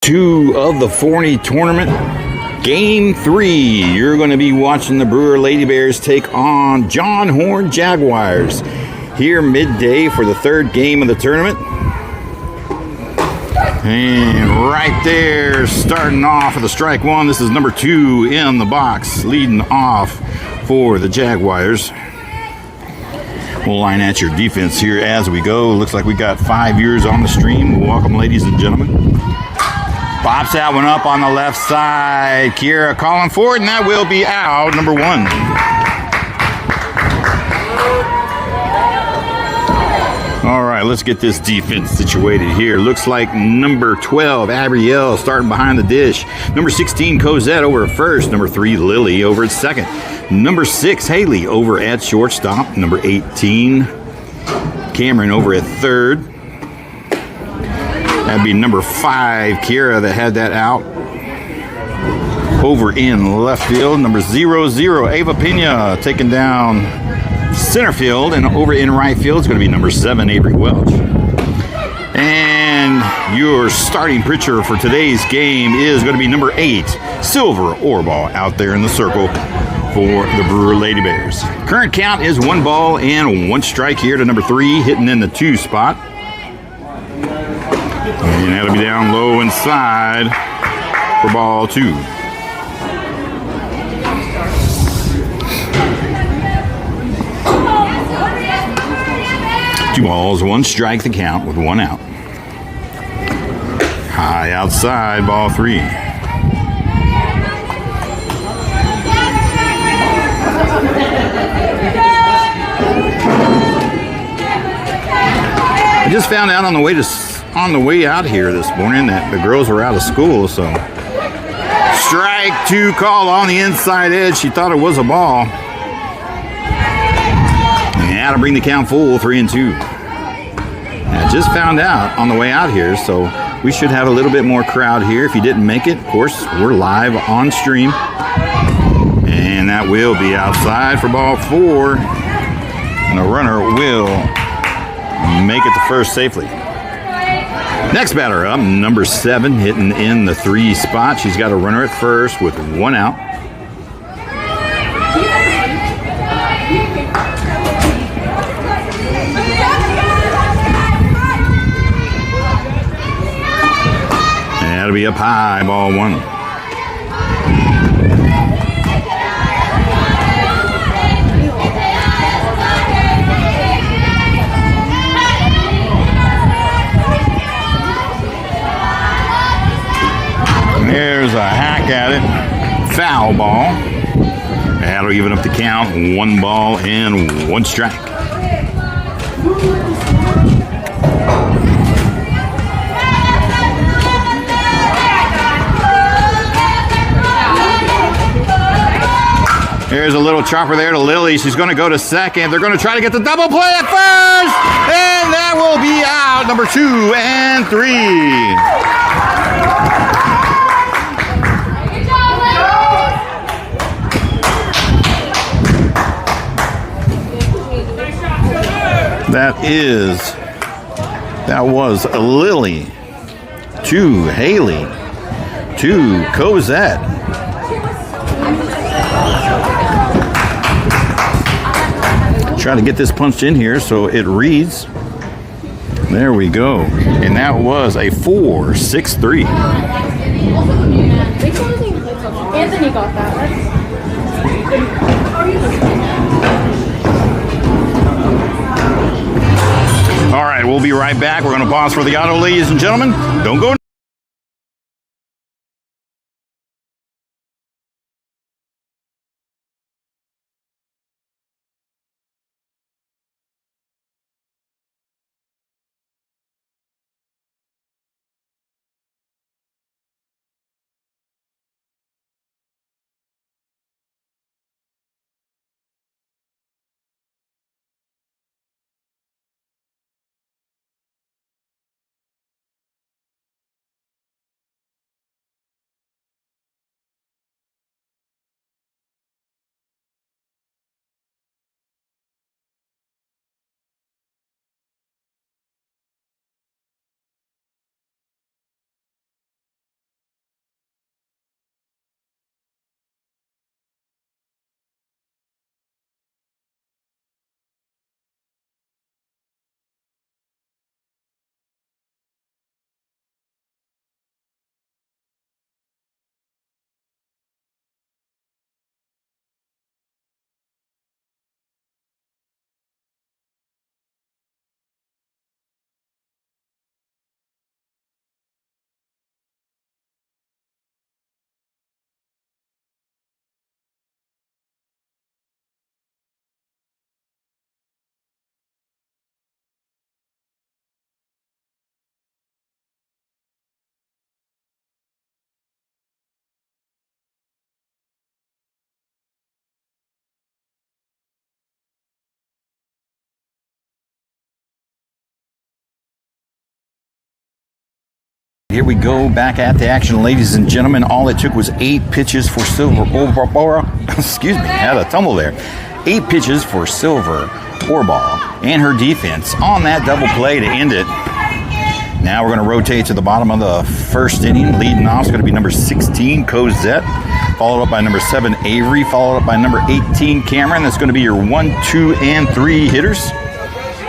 2 of the Forney tournament. Game 3, you're going to be watching the Brewer Lady Bears take on John Horn Jaguars here midday for the 3rd game of the tournament. And right there, starting off with a strike one, this is number 2 in the box, leading off for the Jaguars. We'll line at your defense here as we go. Looks like we got 5 years on the stream. Welcome, ladies and gentlemen. Pops that one up on the left side. Kira calling for it, and that will be out, number 1. All right, let's get this defense situated here. Looks like number 12, Abrielle, starting behind the dish. Number 16, Cosette over at first. Number 3, Lily over at second. Number 6, Haley over at shortstop. Number 18, Cameron over at third. That'd be number 5, Kira, that had that out. Over in left field, number 00, Ava Pena, taking down center field. And over in right field is going to be number 7, Avery Welch. And your starting pitcher for today's game is going to be number 8, Silver Orball, out there in the circle for the Brewer Lady Bears. Current count is 1 ball and 1 strike here to number 3, hitting in the 2 spot. And that'll be down low inside for ball 2. Two balls, 1 strike the count with 1 out. High outside, ball 3. I just found out on the way out here this morning that the girls were out of school, so strike 2 call on the inside edge. She thought it was a ball. And that'll bring the count full, 3-2. I just found out on the way out here, so we should have a little bit more crowd here. If you didn't make it, of course, we're live on stream. And that will be outside for ball 4. And the runner will make it to first safely. Next batter up, number 7, hitting in the 3 spot. She's got a runner at first with 1 out. And that'll be up high, ball 1. There's a hack at it. Foul ball. That'll even up the count. 1 ball and 1 strike. There's a little chopper there to Lily. She's going to go to second. They're going to try to get the double play at first. And that will be out. Number 2 and 3. That was a Lily, 2 Haley, 2 Cosette. Try to get this punched in here so it reads. There we go. And that was a 4-6-3. Anthony got that. All right, we'll be right back. We're going to pause for the auto, ladies and gentlemen. Don't go Here we go, back at the action, ladies and gentlemen. All it took was 8 pitches for Silver Orball. Excuse me, had a tumble there. 8 pitches for Silver Orball and her defense on that double play to end it. Now we're going to rotate to the bottom of the first inning. Leading off is going to be number 16, Cosette, followed up by number 7, Avery, followed up by number 18, Cameron. That's going to be your 1, 2, and 3 hitters.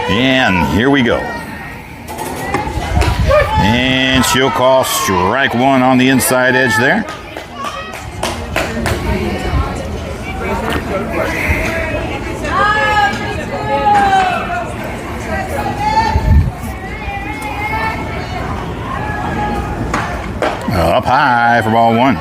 And here we go. And she'll call strike 1 on the inside edge there. Up high for ball 1.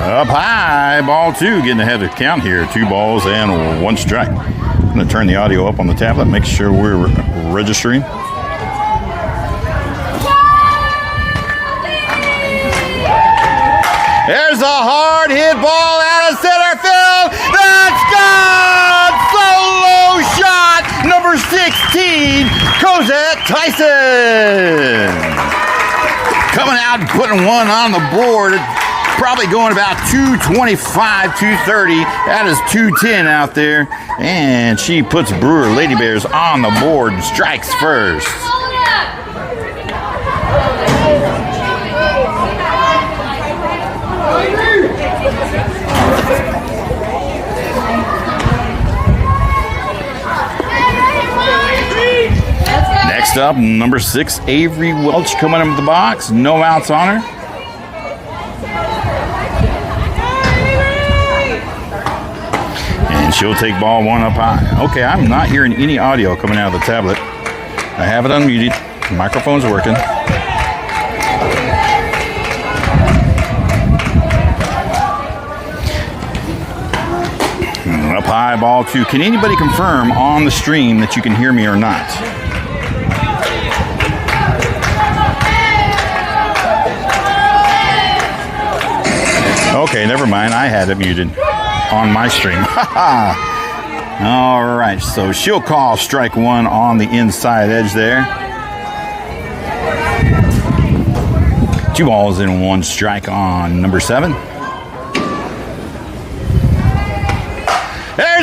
Up high, ball 2, getting ahead of the count here. 2 balls and 1 strike. I'm going to turn the audio up on the tablet, make sure we're registering. There's a hard hit ball out of center field. That's gone! Solo shot, number 16, Cosette Tyson. Coming out and putting one on the board. Probably going about 225, 230. That is 210 out there. And she puts Brewer Lady Bears on the board and strikes first. Next up, number 6, Avery Welch coming into the box. No outs on her. And she'll take ball 1 up high. Okay, I'm not hearing any audio coming out of the tablet. I have it unmuted. The microphone's working. Up high, ball 2. Can anybody confirm on the stream that you can hear me or not? Okay, never mind. I had it muted on my stream. All right, so she'll call strike 1 on the inside edge there. 2 balls and 1 strike on number 7. There's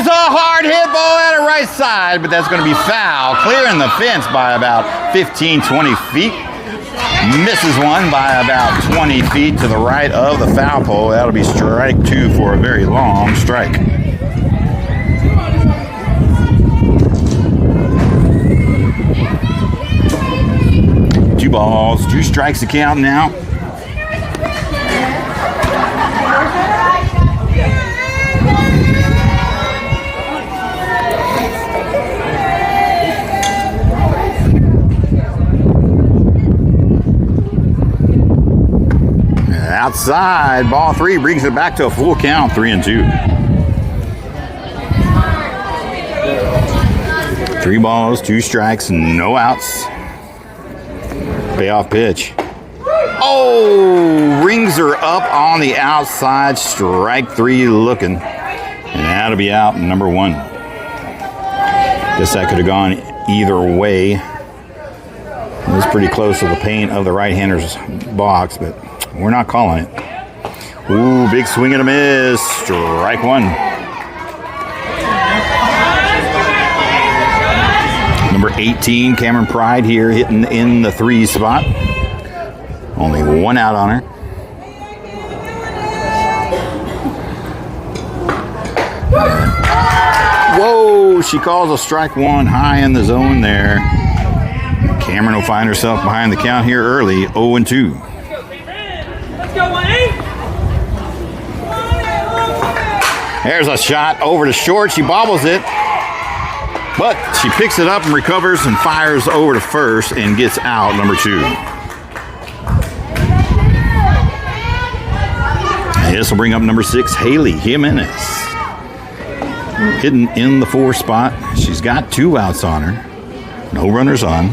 a hard hit ball at her right side, but that's going to be foul, clearing the fence by about 15, 20 feet. Misses one by about 20 feet to the right of the foul pole. That'll be strike 2 for a very long strike. Two balls, 2 strikes to count now. Outside, ball 3 brings it back to a full count, 3-2. 3 balls, 2 strikes, no outs. Payoff pitch. Oh, rings her up on the outside, strike 3 looking. And that'll be out, number 1. Guess that could have gone either way. It was pretty close to the paint of the right-hander's box, but we're not calling it. Ooh, big swing and a miss. Strike 1. Number 18, Cameron Pride here, hitting in the 3 spot. Only 1 out on her. Whoa, she calls a strike 1 high in the zone there. Cameron will find herself behind the count here early, 0-2. There's a shot over to short. She bobbles it, but she picks it up and recovers and fires over to first and gets out, number 2. This will bring up number 6, Haley Jimenez. Hidden in the 4 spot. She's got 2 outs on her. No runners on.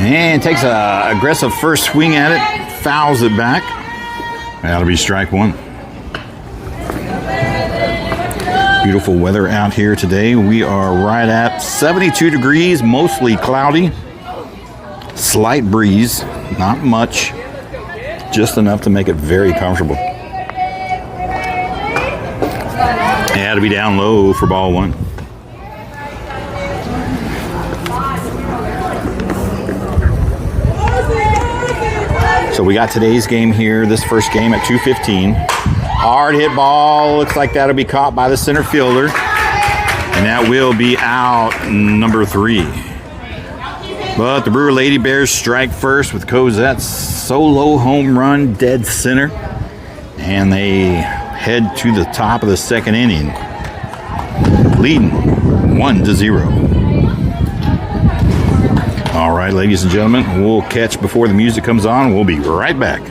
And takes a aggressive first swing at it. Fouls it back. That'll be strike one. Beautiful weather out here today. We are right at 72 degrees, mostly cloudy. Slight breeze, not much. Just enough to make it very comfortable. Had to be down low for ball one. So we got today's game here, this first game at 2:15. Hard hit ball, looks like that'll be caught by the center fielder. And that will be out number 3. But the Brewer Lady Bears strike first with Cosette's solo home run, dead center. And they head to the top of the second inning, leading 1-0. All right, ladies and gentlemen, we'll catch before the music comes on. We'll be right back.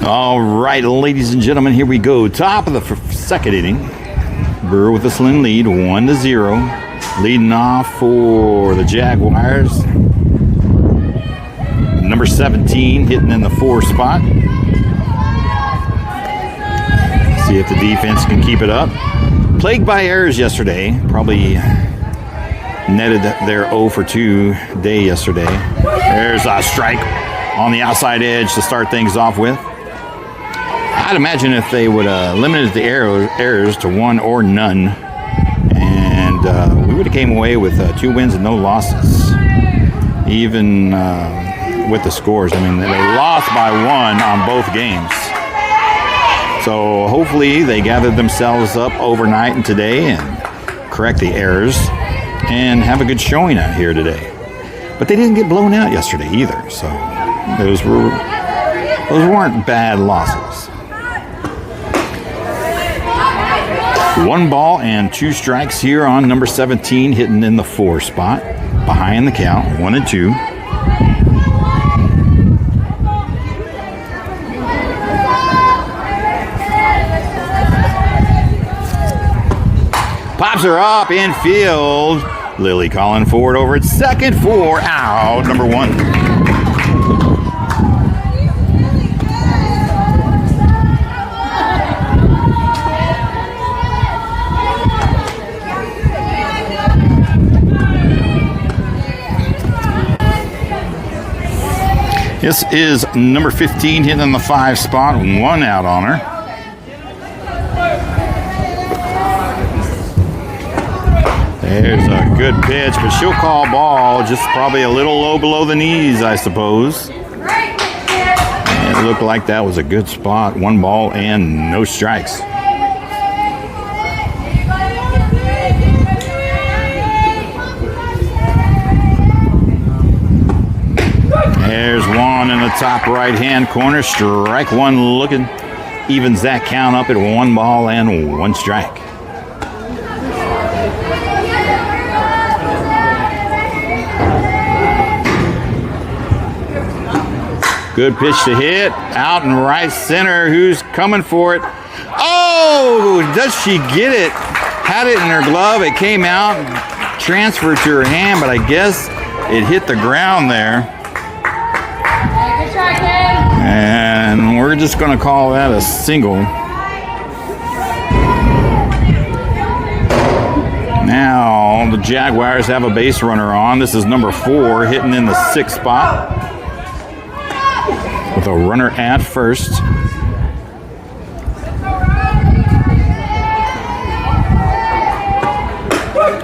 All right, ladies and gentlemen, here we go. Top of the second inning. Brewer with a slim lead, 1-0. Leading off for the Jaguars. Number 17 hitting in the 4 spot. See if the defense can keep it up. Plagued by errors yesterday. Probably netted their 0 for 2 day yesterday. There's a strike on the outside edge to start things off with. I'd imagine if they would have limited the errors to 1 or none, and we would have came away with 2 wins and no losses, even with the scores. I mean, they lost by 1 on both games. So hopefully they gathered themselves up overnight and today and correct the errors and have a good showing out here today. But they didn't get blown out yesterday either, so those weren't bad losses. 1 ball and 2 strikes here on number 17, hitting in the 4 spot. Behind the count, 1-2. Pops her up infield. Lily calling forward over at second for out number 1. This is number 15 hitting in the 5 spot, 1 out on her. There's a good pitch, but she'll call ball, just probably a little low below the knees, I suppose. And it looked like that was a good spot. 1 ball and no strikes. There's 1 in the top right-hand corner. Strike 1 looking. Evens that count up at 1 ball and 1 strike. Good pitch to hit. Out in right center. Who's coming for it? Oh, does she get it? Had it in her glove. It came out, transferred to her hand, but I guess it hit the ground there. And And we're just going to call that a single. Now the Jaguars have a base runner on. This is number 4, hitting in the 6th spot with a runner at first.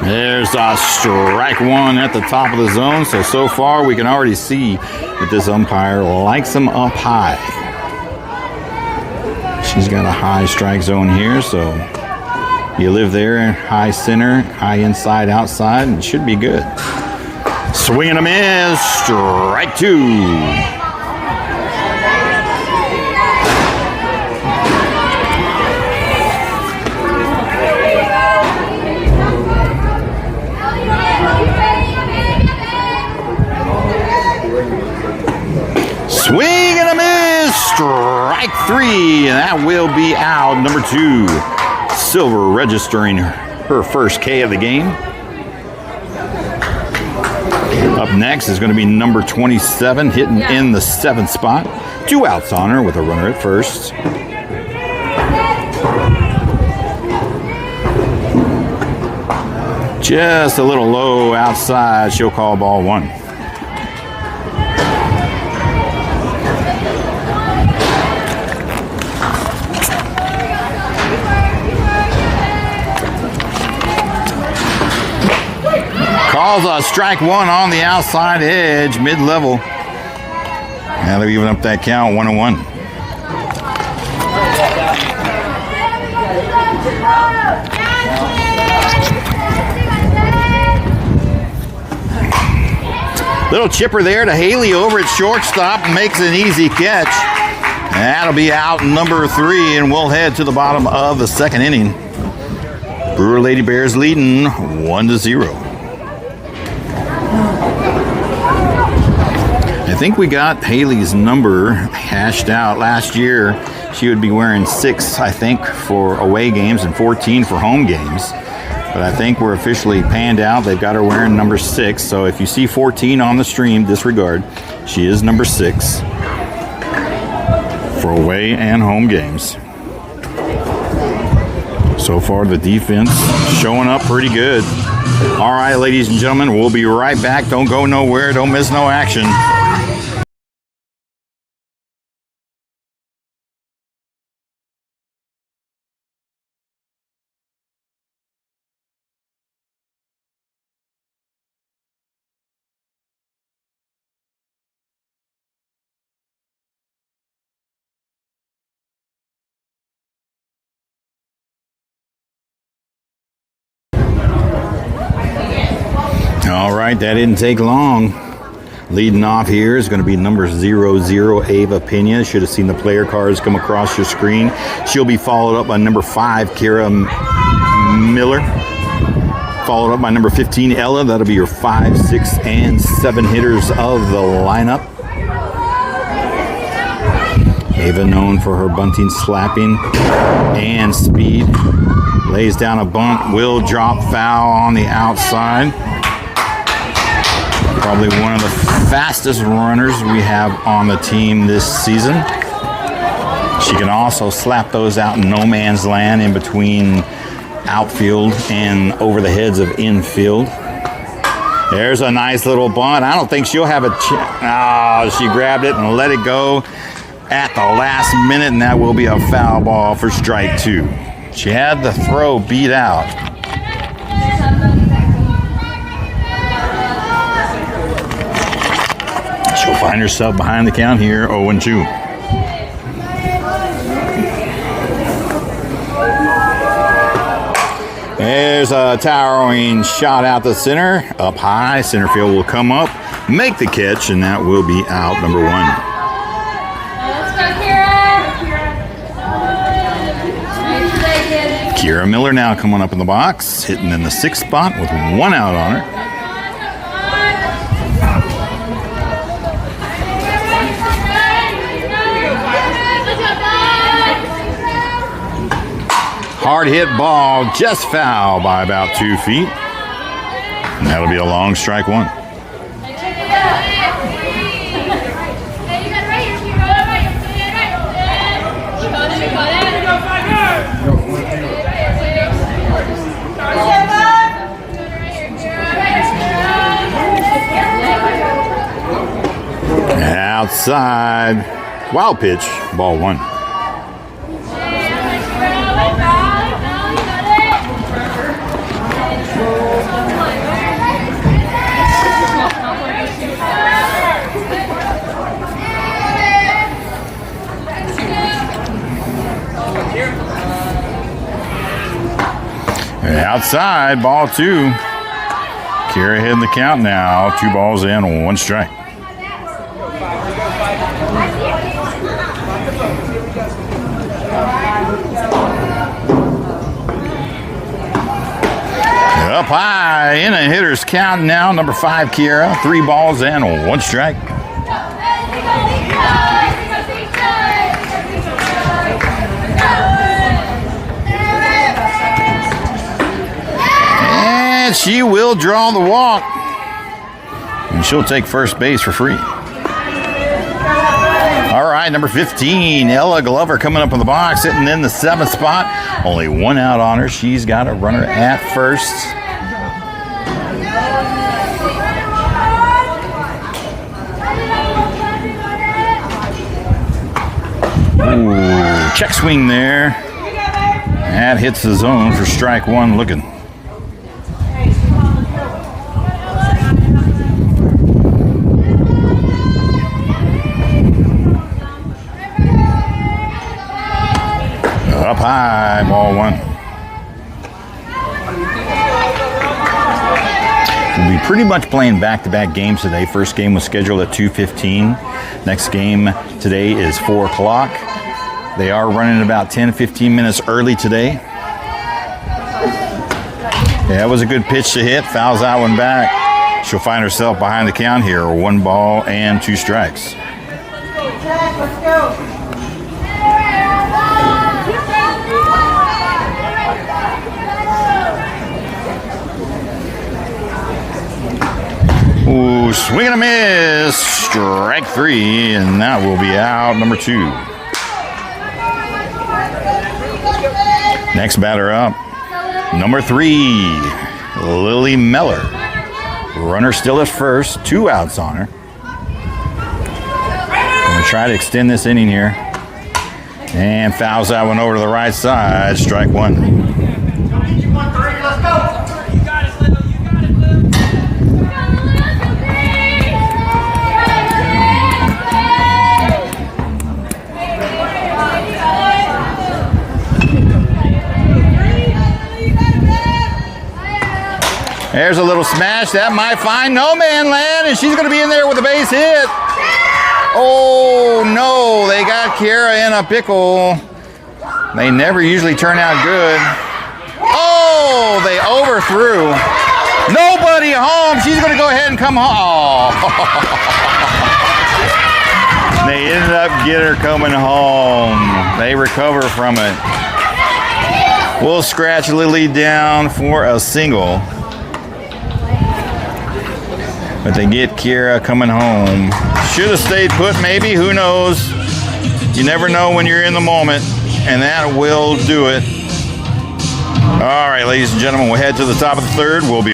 There's a strike 1 at the top of the zone. So far we can already see that this umpire likes him up high. She's got a high strike zone here, so you live there, high center, high inside, outside, and it should be good. Swing and a miss, strike 2. Swing and a miss, strike 3, and that will be out. Number 2, Silver registering her first K of the game. Up next is going to be number 27, hitting in the 7th spot. 2 outs on her with a runner at first. Just a little low outside. She'll call ball 1. Calls a strike 1 on the outside edge, mid-level. Now they're even up that count, 1-1. Little chipper there to Haley over at shortstop, makes an easy catch. That'll be out number 3, and we'll head to the bottom of the 2nd inning. Brewer Lady Bears leading 1-0. I think we got Haley's number hashed out. Last year, she would be wearing 6, I think, for away games and 14 for home games. But I think we're officially panned out. They've got her wearing number 6. So if you see 14 on the stream, disregard. She is number 6 for away and home games. So far, the defense showing up pretty good. All right, ladies and gentlemen, we'll be right back. Don't go nowhere. Don't miss no action. All right, that didn't take long. Leading off here is going to be number 00, Ava Pena. Should have seen the player cards come across your screen. She'll be followed up by number 5, Kira Miller. Followed up by number 15, Ella. That'll be your 5, 6, and 7 hitters of the lineup. Ava known for her bunting, slapping, and speed. Lays down a bunt, will drop foul on the outside. Probably one of the fastest runners we have on the team this season. She can also slap those out in no man's land in between outfield and over the heads of infield. There's a nice little bunt. I don't think she'll have a chance. She grabbed it and let it go at the last minute, and that will be a foul ball for strike 2. She had the throw beat out. She'll find herself behind the count here, 0-2. There's a towering shot out the center. Up high, center field will come up, make the catch, and that will be out number 1. Kira Miller now coming up in the box, hitting in the 6th spot with 1 out on her. Hard hit ball, just foul by about 2 feet. And that'll be a long strike 1. outside. Wild pitch, ball 1. And outside, ball 2. Kira ahead in the count now. 2 balls in, 1 strike. Up high in a hitter's count now. Number 5, Kira. 3 balls and 1 strike. And she will draw the walk. And she'll take first base for free. All right, number 15, Ella Glover coming up in the box, sitting in the 7th spot. Only 1 out on her. She's got a runner at first. Ooh, check swing there. That hits the zone for strike 1 looking. Up high, ball 1. We'll be pretty much playing back-to-back games today. First game was scheduled at 2:15. Next game today is 4 o'clock. They are running about 10-15 minutes early today. Yeah, that was a good pitch to hit. Fouls that one back. She'll find herself behind the count here. 1 ball and 2 strikes. Let's go. Ooh, swing and a miss. Strike 3, and that will be out, number 2. Next batter up, number 3, Lily Meller. Runner still at first, 2 outs on her. Gonna try to extend this inning here. And fouls that one over to the right side, strike 1. There's a little smash. That might find no man land, and she's going to be in there with a base hit. Oh, no. They got Kira in a pickle. They never usually turn out good. Oh, they overthrew. Nobody home. She's going to go ahead and come home. Oh. They ended up getting her coming home. They recover from it. We'll scratch Lily down for a single. But they get Kira coming home. Should have stayed put maybe, who knows. You never know when you're in the moment, and that will do it. All right, ladies and gentlemen, we'll head to the top of the 3rd. We'll be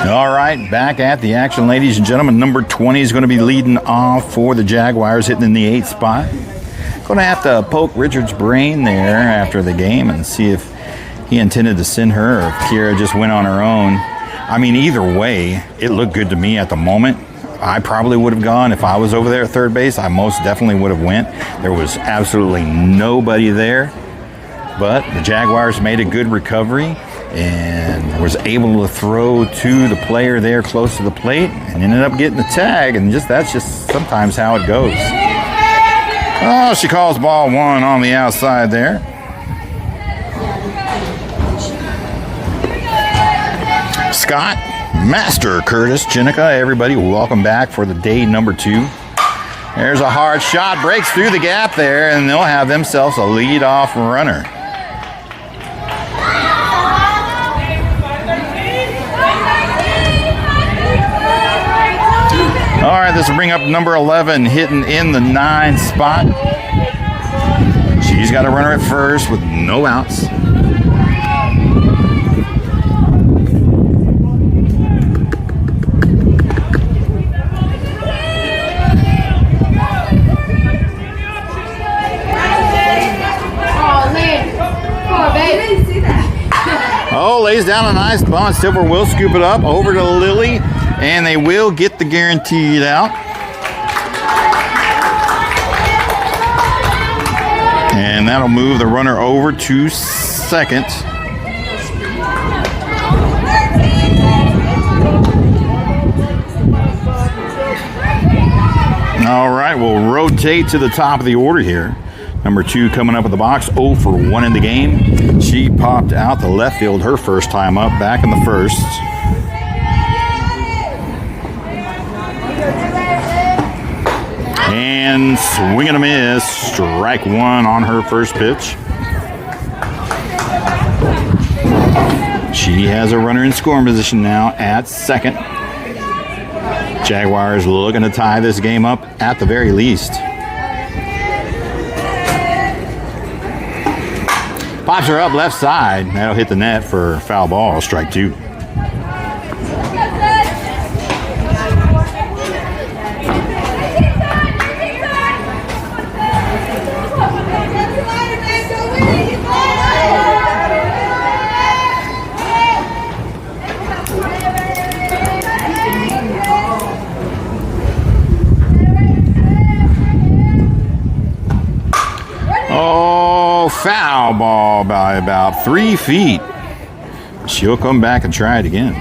all right, back at the action, ladies and gentlemen. Number 20 is going to be leading off for the Jaguars, hitting in the 8th spot. Going to have to poke Richard's brain there after the game and see if he intended to send her or if Kira just went on her own. I mean, either way, it looked good to me at the moment. I probably would have gone if I was over there at third base. I most definitely would have went. There was absolutely nobody there. But the Jaguars made a good recovery and was able to throw to the player there close to the plate and ended up getting the tag. And that's just sometimes how it goes. Oh, she calls ball 1 on the outside there. Scott, Master Curtis, Chinica, everybody, welcome back for the day number 2. There's a hard shot, breaks through the gap there, and they'll have themselves a leadoff runner. All right, this will bring up number 11, hitting in the 9 spot. She's got a runner at first with no outs. Oh, lays down a nice bunt. Silver will scoop it up over to Lily, and they will get the guaranteed out. And that'll move the runner over to second. All right, we'll rotate to the top of the order here. Number 2 coming up in the box, 0 for 1 in the game. She popped out the left field her first time up, back in the first. And swing and a miss, strike 1 on her first pitch. She has a runner in scoring position now at second. Jaguars looking to tie this game up at the very least. Pops her up left side. That'll hit the net for foul ball, strike 2. Foul ball by about 3 feet. She'll come back and try it again.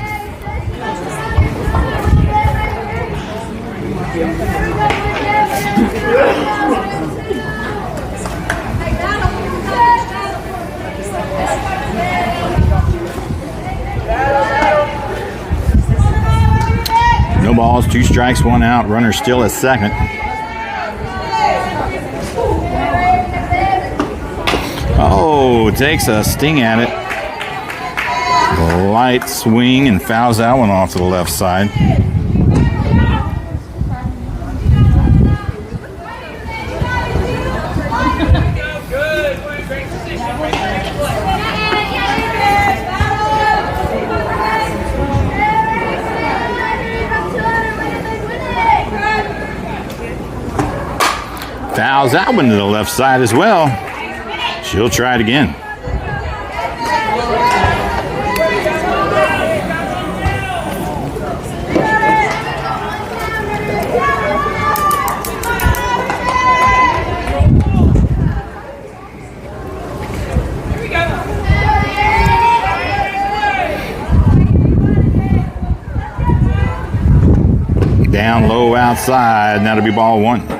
No balls, 2 strikes, 1 out. Runner still at second. Oh, takes a sting at it. A light swing and fouls that one off to the left side. Fouls that one to the left side as well. She'll try it again. Down low outside, and that'll be ball 1.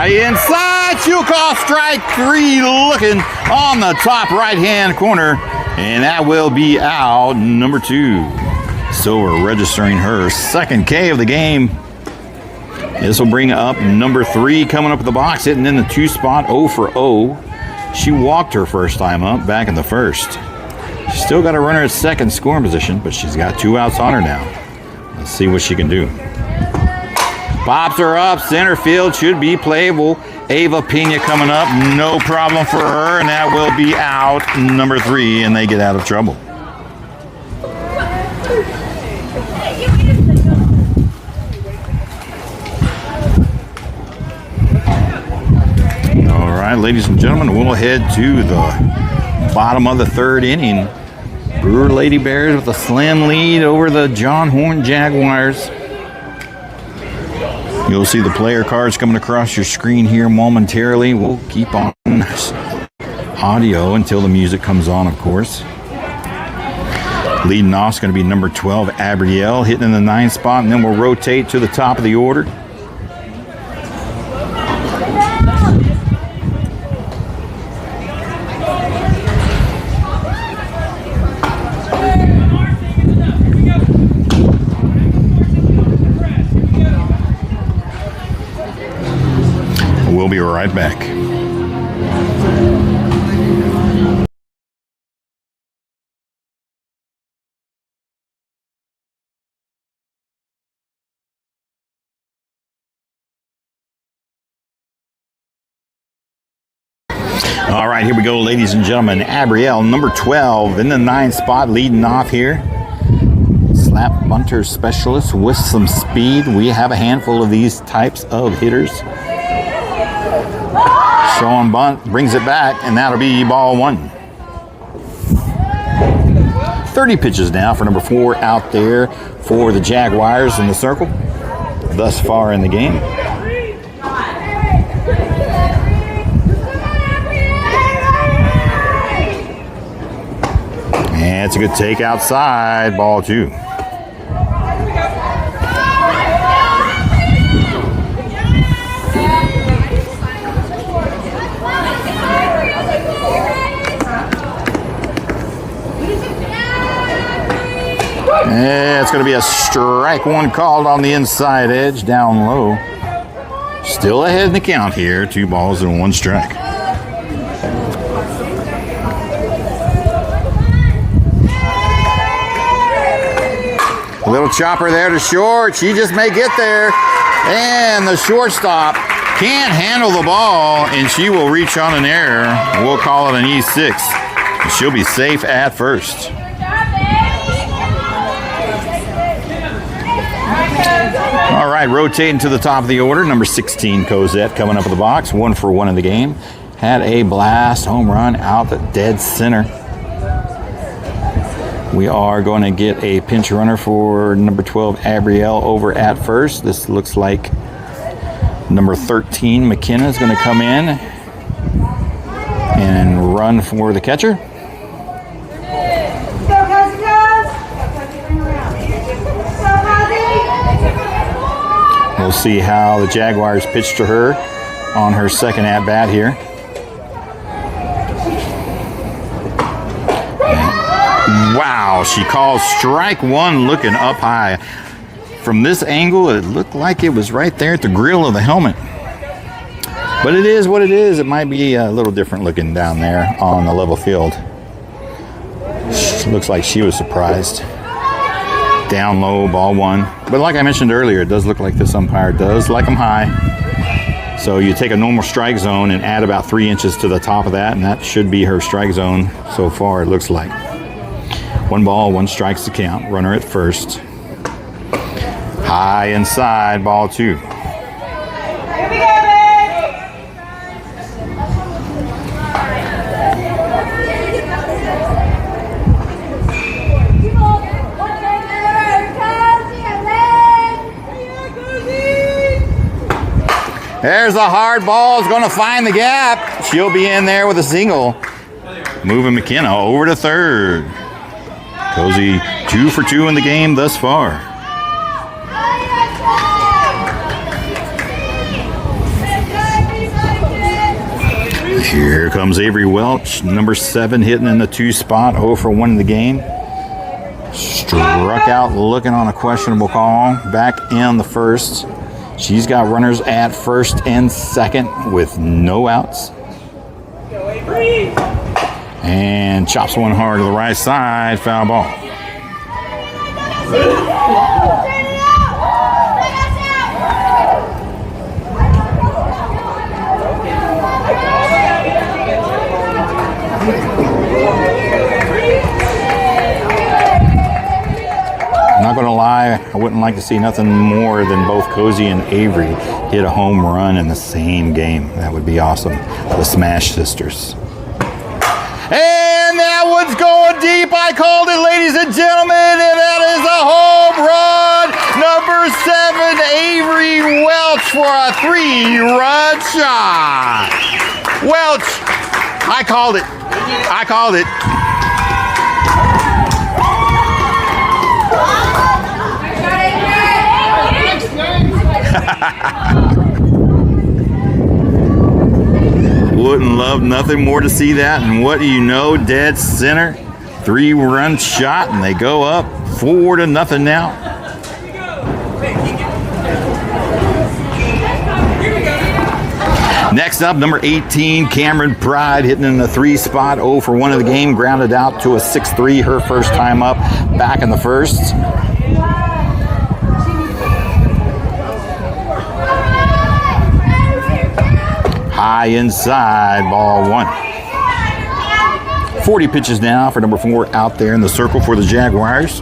Inside, she'll call strike 3, looking on the top right-hand corner, and that will be out, number 2. Silver registering her second K of the game. This will bring up number 3 coming up in the box, hitting in the 2 spot, 0 for 0. She walked her first time up, back in the first. She's still got a runner at second scoring position, but she's got 2 outs on her now. Let's see what she can do. Pops her up, center field, should be playable. Ava Pena coming up, no problem for her, and that will be out, number 3, and they get out of trouble. right, ladies and gentlemen, we'll head to the bottom of the third inning. Brewer Lady Bears with a slim lead over the John Horn Jaguars. You'll see the player cards coming across your screen here momentarily. We'll keep on audio until the music comes on, of course. Leading off is going to be number 12, Abrielle, hitting in the 9th spot, and then we'll rotate to the top of the order. We'll be right back. All right, here we go, ladies and gentlemen. Abrielle, number 12, in the 9th spot, leading off here. Slap bunter specialist with some speed. We have a handful of these types of hitters. Sean bunt brings it back, and that'll be ball 1. 30 pitches now for number 4 out there for the Jaguars in the circle thus far in the game. And it's a good take outside, ball 2. Yeah, it's going to be a strike 1 called on the inside edge, down low. Still ahead in the count here, 2 balls and 1 strike. A little chopper there to short. She just may get there. And the shortstop can't handle the ball, and she will reach on an error. We'll call it an E6. She'll be safe at first. All right, rotating to the top of the order. Number 16, Cosette, coming up in the box. 1 for 1 in the game. Had a blast home run out the dead center. We are going to get a pinch runner for number 12, Abrielle, over at first. This looks like number 13, McKenna, is going to come in and run for the catcher. We'll see how the Jaguars pitch to her on her second at-bat here. Wow, she calls strike 1 looking up high. From this angle, it looked like it was right there at the grill of the helmet. But it is what it is. It might be a little different looking down there on the level field. Looks like she was surprised. Down low, ball 1. But like I mentioned earlier, it does look like this umpire does like them high. So you take a normal strike zone and add about 3 inches to the top of that, and that should be her strike zone so far, it looks like. 1 ball, 1 strike's the count. Runner at first. High inside, ball 2. Here we go, There's a hard ball. It's going to find the gap. She'll be in there with a single. Moving McKenna over to third. Cozy 2 for 2 in the game thus far. Here comes Avery Welch, number 7, hitting in the 2 spot, 0 for 1 in the game. Struck out looking on a questionable call. Back in the first. She's got runners at first and second with no outs. And chops 1 hard to the right side, foul ball. Not going to lie, I wouldn't like to see nothing more than both Cozy and Avery hit a home run in the same game. That would be awesome. The Smash Sisters. And that one's going deep. I called it, ladies and gentlemen, and that is a home run. Number 7, Avery Welch for a 3-run shot. Welch, I called it. I called it. Wouldn't love nothing more to see that. And what do you know? Dead center, 3-run shot, and they go up 4-0 now. Next up, number 18, Cameron Pride, hitting in the 3 spot, 0 for 1 of the game, grounded out to a 6-3, her first time up, back in the first. High inside, ball 1. 40 pitches now for number 4 out there in the circle for the Jaguars.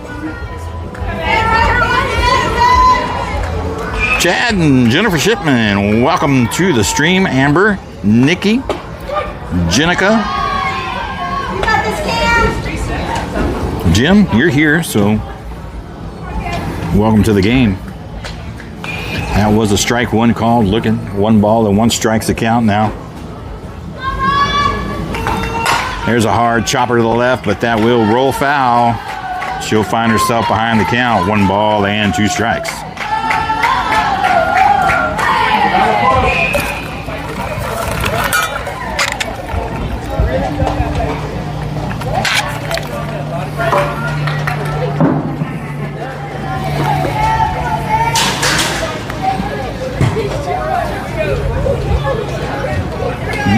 Chad and Jennifer Shipman, welcome to the stream. Amber, Nikki, Jenica. Jim, you're here, so welcome to the game. That was a strike 1 called, looking 1 ball and 1 strike's the count now. There's a hard chopper to the left, but that will roll foul. She'll find herself behind the count, 1 ball and 2 strikes.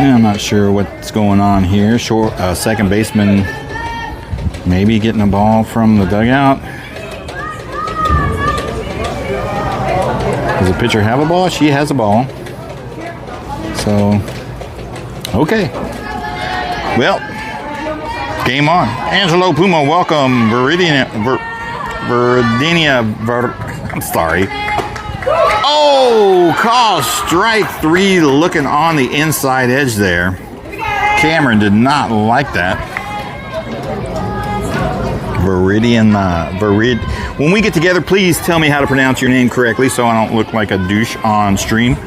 I'm not sure what's going on here. Second baseman maybe getting a ball from the dugout. Does the pitcher have a ball? She has a ball. So, okay. Well, game on. Angelo Puma, welcome. I'm sorry. Oh, call strike 3, looking on the inside edge there. Cameron did not like that. When we get together, please tell me how to pronounce your name correctly so I don't look like a douche on stream.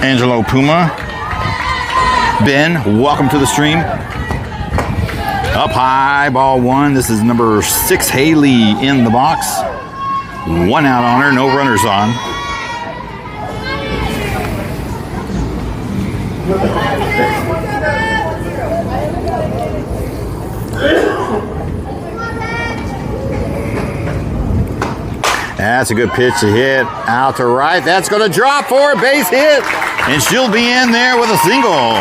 Angelo Puma. Ben, welcome to the stream. Up high, ball 1. This is number 6, Haley, in the box. 1 out on her, no runners on. That's a good pitch to hit out to right. That's going to drop for a base hit, and she'll be in there with a single.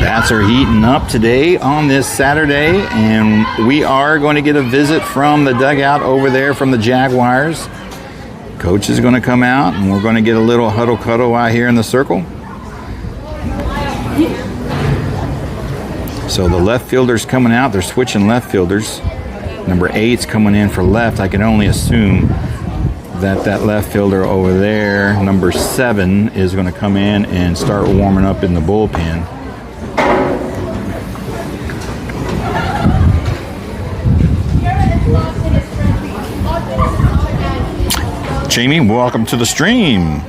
Bats are heating up today on this Saturday, and we are going to get a visit from the dugout over there from the Jaguars. Coach is going to come out, and we're going to get a little huddle-cuddle out here in the circle. So the left fielder's coming out. They're switching left fielders. Number 8's coming in for left. I can only assume that left fielder over there, number 7, is going to come in and start warming up in the bullpen. Jamie, welcome to the stream.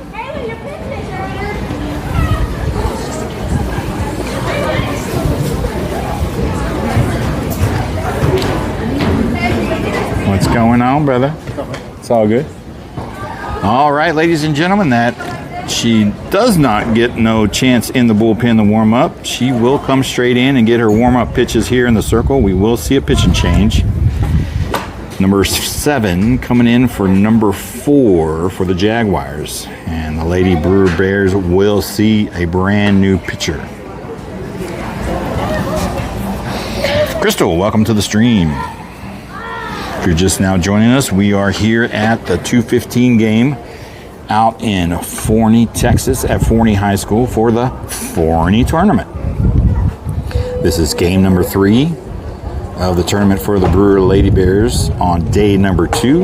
What's going on, brother? It's all good. All right, ladies and gentlemen, that she does not get no chance in the bullpen to warm up. She will come straight in and get her warm-up pitches here in the circle. We will see a pitching change. Number 7 coming in for number 4 for the Jaguars. And the Lady Brewer Bears will see a brand new pitcher. Crystal, welcome to the stream. If you're just now joining us, we are here at the 2:15 game out in Forney, Texas at Forney High School for the Forney tournament. This is game number 3 of the tournament for the Brewer Lady Bears on day number 2.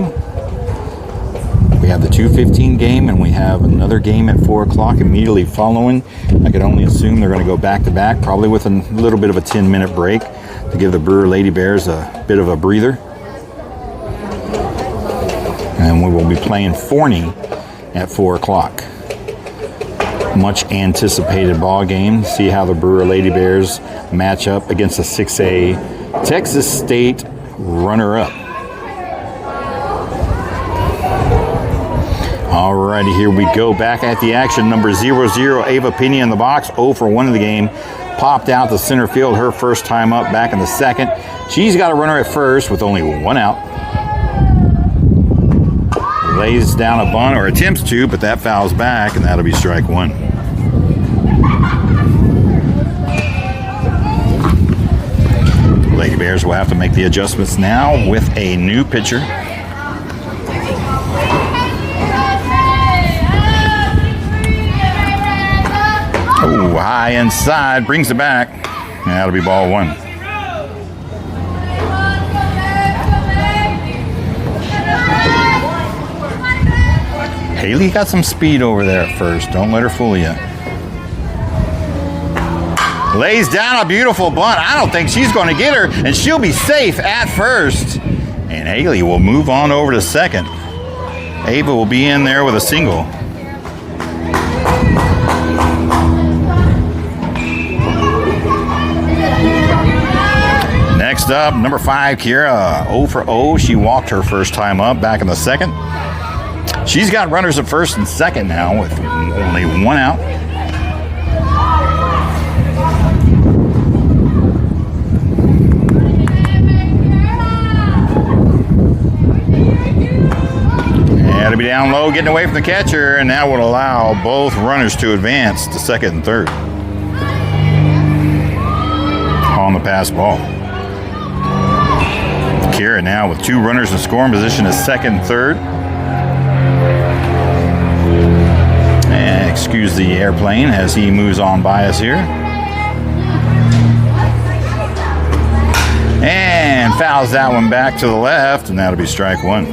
We have the 2:15 game, and we have another game at 4 o'clock immediately following. I could only assume they're going to go back to back, probably with a little bit of a 10-minute break to give the Brewer Lady Bears a bit of a breather. And we will be playing Forney at 4 o'clock. Much anticipated ball game. See how the Brewer Lady Bears match up against a 6A Texas State runner-up. Alrighty, here we go. Back at the action. Number 00, Ava Pena in the box. 0 for 1 in the game. Popped out to center field her first time up back in the second. She's got a runner at first with only 1 out. Lays down a bunt, or attempts to, but that fouls back, and that'll be strike 1. Lady Bears will have to make the adjustments now with a new pitcher. Oh, high inside, brings it back. And that'll be ball 1. Haley got some speed over there at first. Don't let her fool you. Lays down a beautiful bunt. I don't think she's going to get her, and she'll be safe at first. And Haley will move on over to second. Ava will be in there with a single. Next up, number 5, Kira. 0 for 0. She walked her first time up back in the second. She's got runners at first and second now with only 1 out. Had to be down low, getting away from the catcher, and that would allow both runners to advance to second and third on the pass ball. Kira now with 2 runners in scoring position as second and third. And excuse the airplane as he moves on by us here. And fouls that one back to the left, and that'll be strike 1.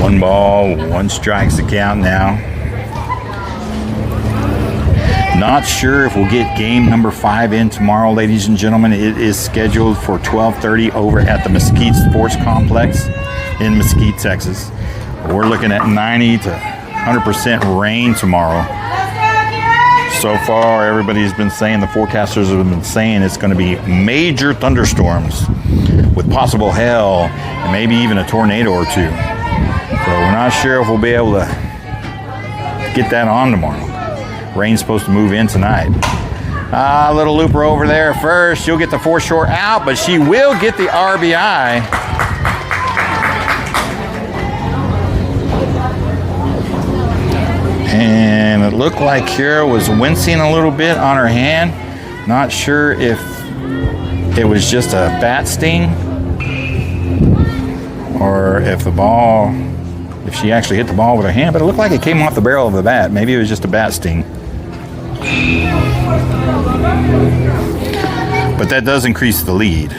1 ball, 1 strike's the count now. Not sure if we'll get game number 5 in tomorrow, ladies and gentlemen. It is scheduled for 12:30 over at the Mesquite Sports Complex in Mesquite, Texas. We're looking at 90 to 100% rain tomorrow. So far, everybody's been saying, the forecasters have been saying it's going to be major thunderstorms with possible hail and maybe even a tornado or 2. So we're not sure if we'll be able to get that on tomorrow. Rain's supposed to move in tonight. Little looper over there first. She'll get the 4 short out, but she will get the RBI. And it looked like Kira was wincing a little bit on her hand. Not sure if it was just a bat sting or if she actually hit the ball with her hand, but it looked like it came off the barrel of the bat. Maybe it was just a bat sting. But that does increase the lead.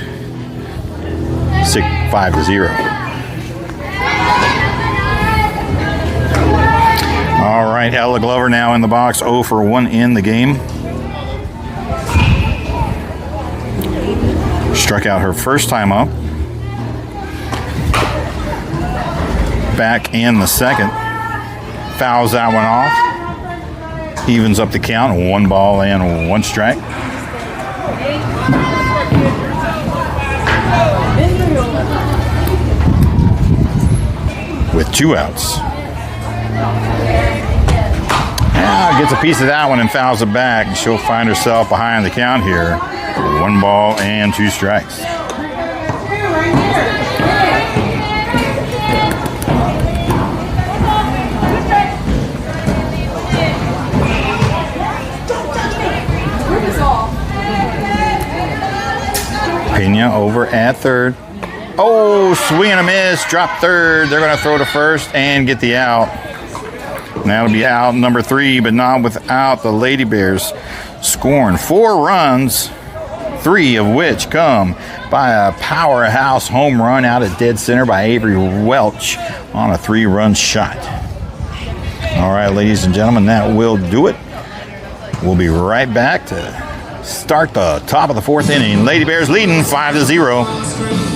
5-0. All right, Ella Glover now in the box, 0 for 1 in the game. Struck out her first time up. Back in the second. Fouls that one off. Evens up the count, 1 ball and 1 strike. With 2 outs. Now gets a piece of that one and fouls it back, and she'll find herself behind the count here. 1 ball and 2 strikes. Pena over at third. Oh, swing and a miss. Drop third. They're going to throw to first and get the out. And that'll be out number 3, but not without the Lady Bears scoring 4 runs, 3 of which come by a powerhouse home run out at dead center by Avery Welch on a 3-run shot. All right, ladies and gentlemen, that will do it. We'll be right back to start the top of the 4th inning. Lady Bears leading 5-0.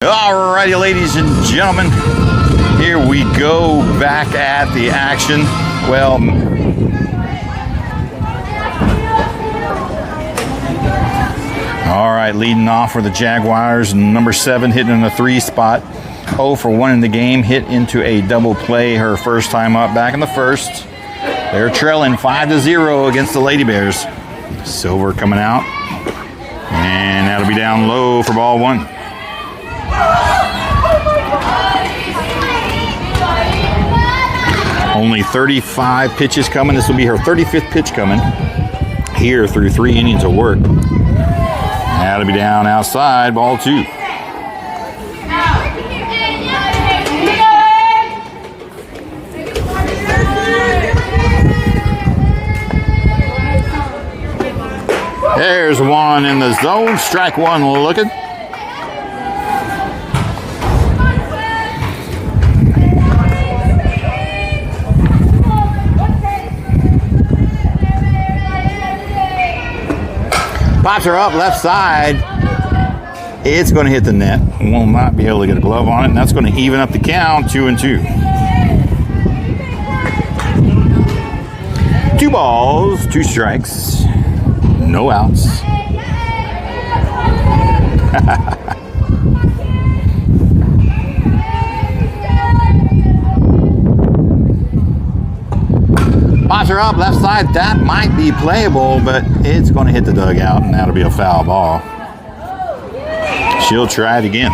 All righty, ladies and gentlemen, here we go back at the action. Well, all right, leading off for the Jaguars, number 7 hitting in the 3 spot. 0 for 1 in the game, hit into a double play her first time up back in the first. They're trailing 5-0 against the Lady Bears. Silver coming out, and that'll be down low for ball 1. Only 35 pitches coming. This will be her 35th pitch coming here through 3 innings of work. That'll be down outside, ball 2. There's one in the zone. Strike 1 looking. Pops her up left side. It's going to hit the net. Will not be able to get a glove on it, and that's going to even up the count, 2-2. 2 balls, 2 strikes, no outs. Pops her up left side. That might be playable, but it's going to hit the dugout, and that'll be a foul ball. She'll try it again.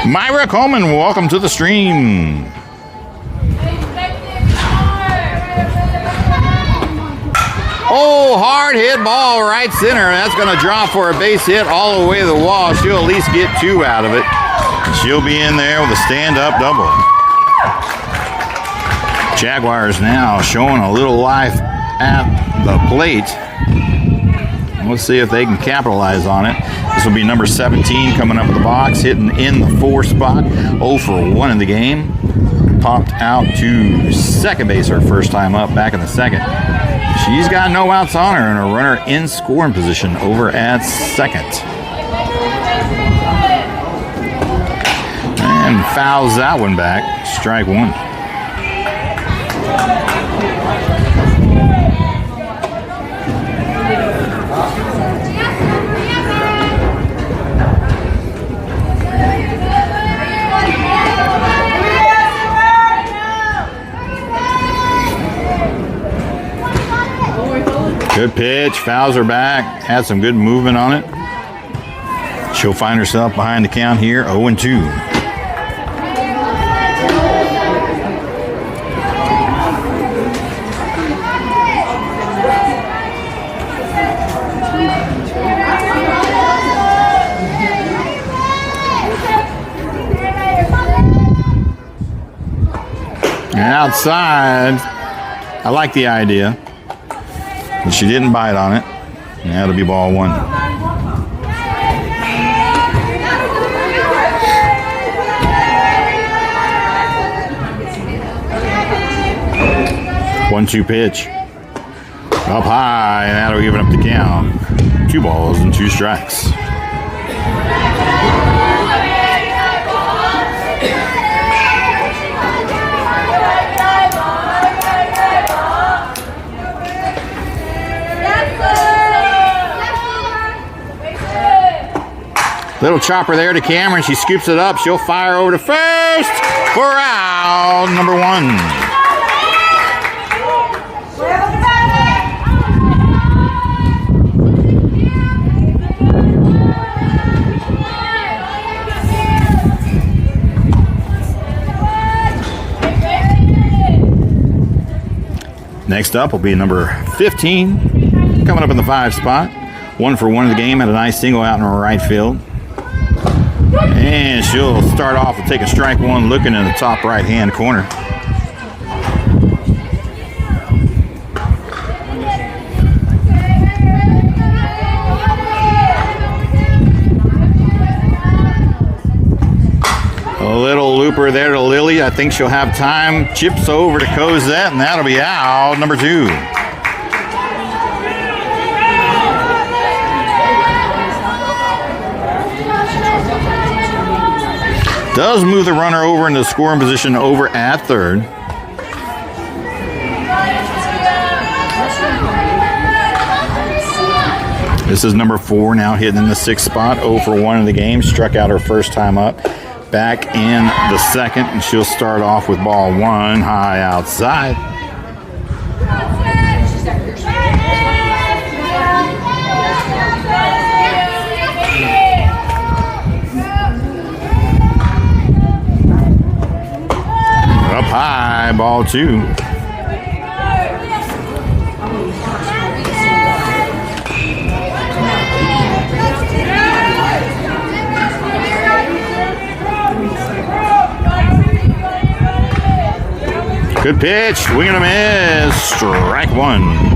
Myra Coleman, welcome to the stream. Oh, hard hit ball right center. That's going to drop for a base hit all the way to the wall. She'll at least get 2 out of it. She'll be in there with a stand-up double. Jaguars now showing a little life at the plate. Let's see if they can capitalize on it. This will be number 17 coming up in the box, hitting in the 4 spot. 0 for 1 in the game. Popped out to second base her first time up, back in the second. She's got no outs on her and a runner in scoring position over at second. And fouls that one back. Strike 1. Good pitch, fouls her back, had some good movement on it. She'll find herself behind the count here, 0-2. And outside, I like the idea. But she didn't bite on it. And that'll be ball 1. One-two pitch. Up high, and that'll even up the count. 2 balls and 2 strikes. Little chopper there to Cameron. She scoops it up. She'll fire over to first for out number 1. Next up will be number 15, coming up in the 5 spot. 1 for 1 in the game, had a nice single out in right field. And she'll start off with taking strike 1, looking in the top right-hand corner. A little looper there to Lily. I think she'll have time. Chips over to Cosette, and that'll be out, number 2. Does move the runner over into scoring position over at third. This is number 4 now hitting in the 6th spot. 0 for 1 in the game. Struck out her first time up. Back in the second, and she'll start off with ball 1 high outside. Up high, ball 2. Good pitch, swing and a miss, strike 1.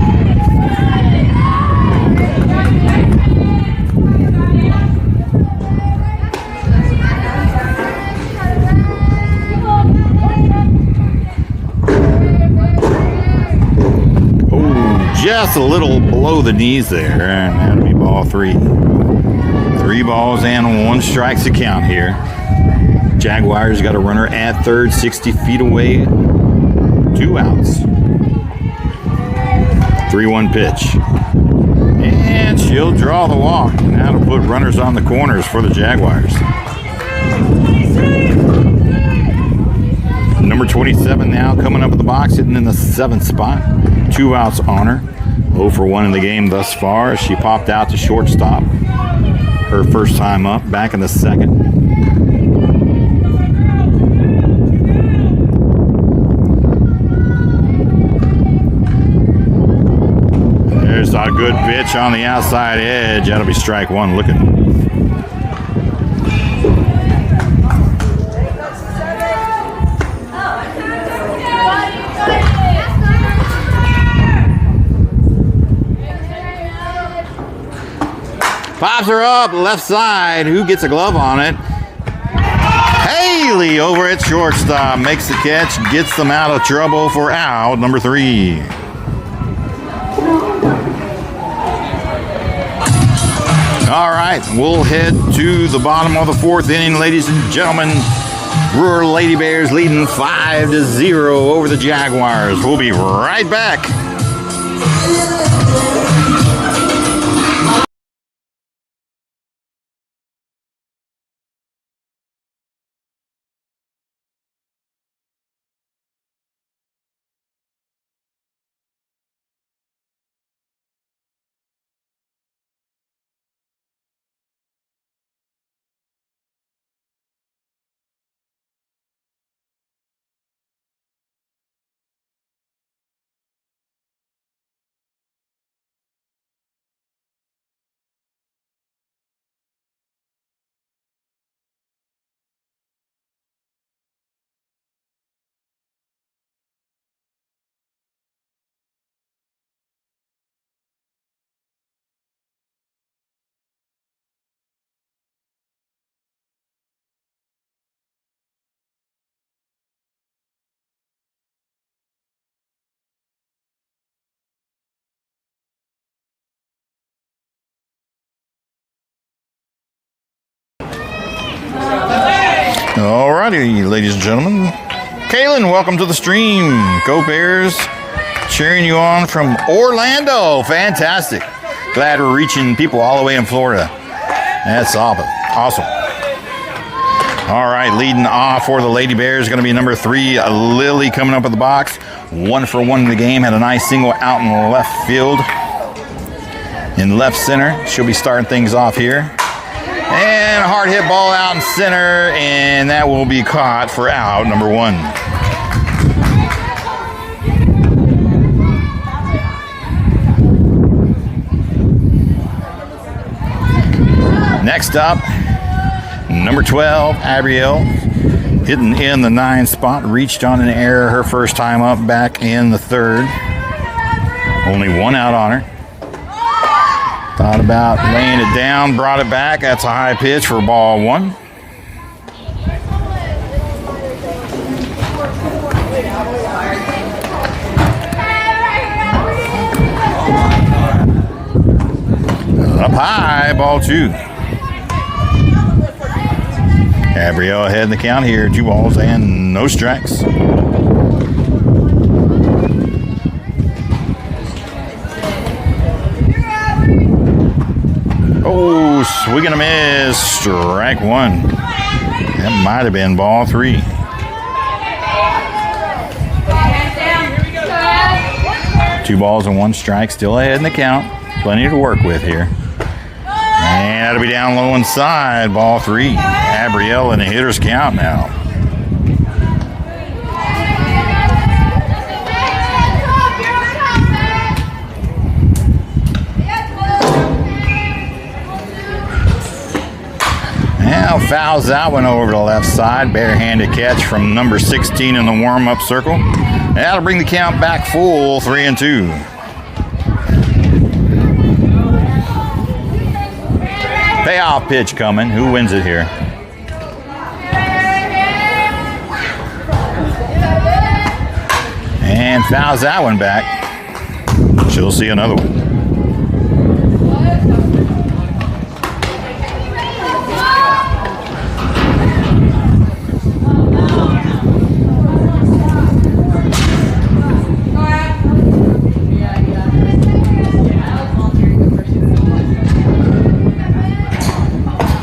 Just a little below the knees there, and that'll be ball 3. 3 balls and 1 strikes to count here. Jaguars got a runner at third, 60 feet away. 2 outs. 3-1 pitch. And she'll draw the walk, and that'll put runners on the corners for the Jaguars. Number 27 now coming up in the box, hitting in the 7th spot. 2 outs on her. 0 for 1 in the game thus far. She popped out to shortstop her first time up, back in the second. There's a good pitch on the outside edge. That'll be strike 1 looking. Pops her up, left side. Who gets a glove on it? Haley over at shortstop. Makes the catch, gets them out of trouble for out number 3. All right, we'll head to the bottom of the 4th inning, ladies and gentlemen. Brewer Lady Bears leading 5-0 over the Jaguars. We'll be right back. Alrighty, ladies and gentlemen. Kaylin, welcome to the stream. Go Bears. Cheering you on from Orlando. Fantastic. Glad we're reaching people all the way in Florida. That's awesome. All right, leading off for the Lady Bears going to be number 3, Lily, coming up at the box. 1 for 1 in the game. Had a nice single out in left field. In left center. She'll be starting things off here. And a hard hit ball out in center, and that will be caught for out number 1. Next up, number 12, Abrielle, hitting in the 9 spot, reached on an error her first time up back in the 3rd. Only 1 out on her. Thought about laying it down, brought it back. That's a high pitch for ball 1. Up high, ball 2. Gabrielle ahead in the count here. 2 balls and no strikes. Oh, swing and a miss. Strike 1. That might have been ball 3. Two balls and 1 strike. Still ahead in the count. Plenty to work with here. And that'll be down low inside. Ball 3. Abrielle in the hitter's count now. Now fouls that one over to the left side. Barehanded catch from number 16 in the warm-up circle. That'll bring the count back full, 3-2. Payoff pitch coming. Who wins it here? And fouls that one back. She'll see another one.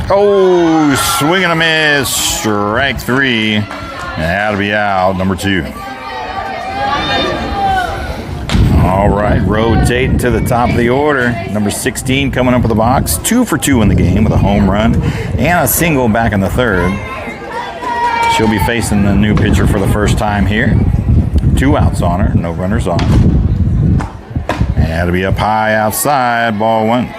Oh, swing and a miss. Strike 3. That'll be out, number 2. All right, rotating to the top of the order. Number 16 coming up with the box. 2 for 2 in the game with a home run and a single back in the 3rd. She'll be facing the new pitcher for the first time here. 2 outs on her, no runners on. And that'll be up high outside, ball 1.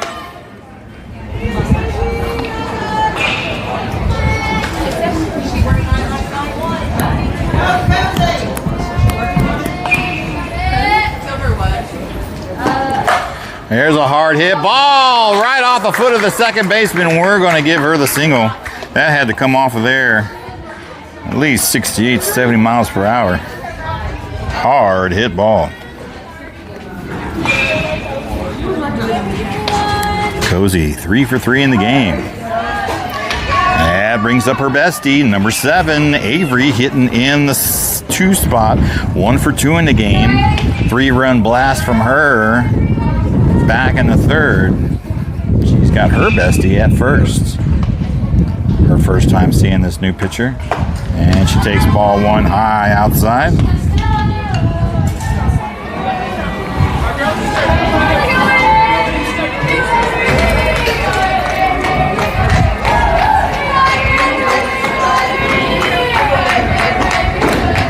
There's a hard hit ball right off the foot of the second baseman. We're going to give her the single. That had to come off of there at least 68, 70 miles per hour. Hard hit ball. Cozy 3 for 3 in the game. That brings up her bestie, number 7, Avery, hitting in the 2 spot. 1 for 2 in the game. 3-run blast from her. Back in the 3rd. She's got her bestie at first. Her first time seeing this new pitcher. And she takes ball 1 high outside.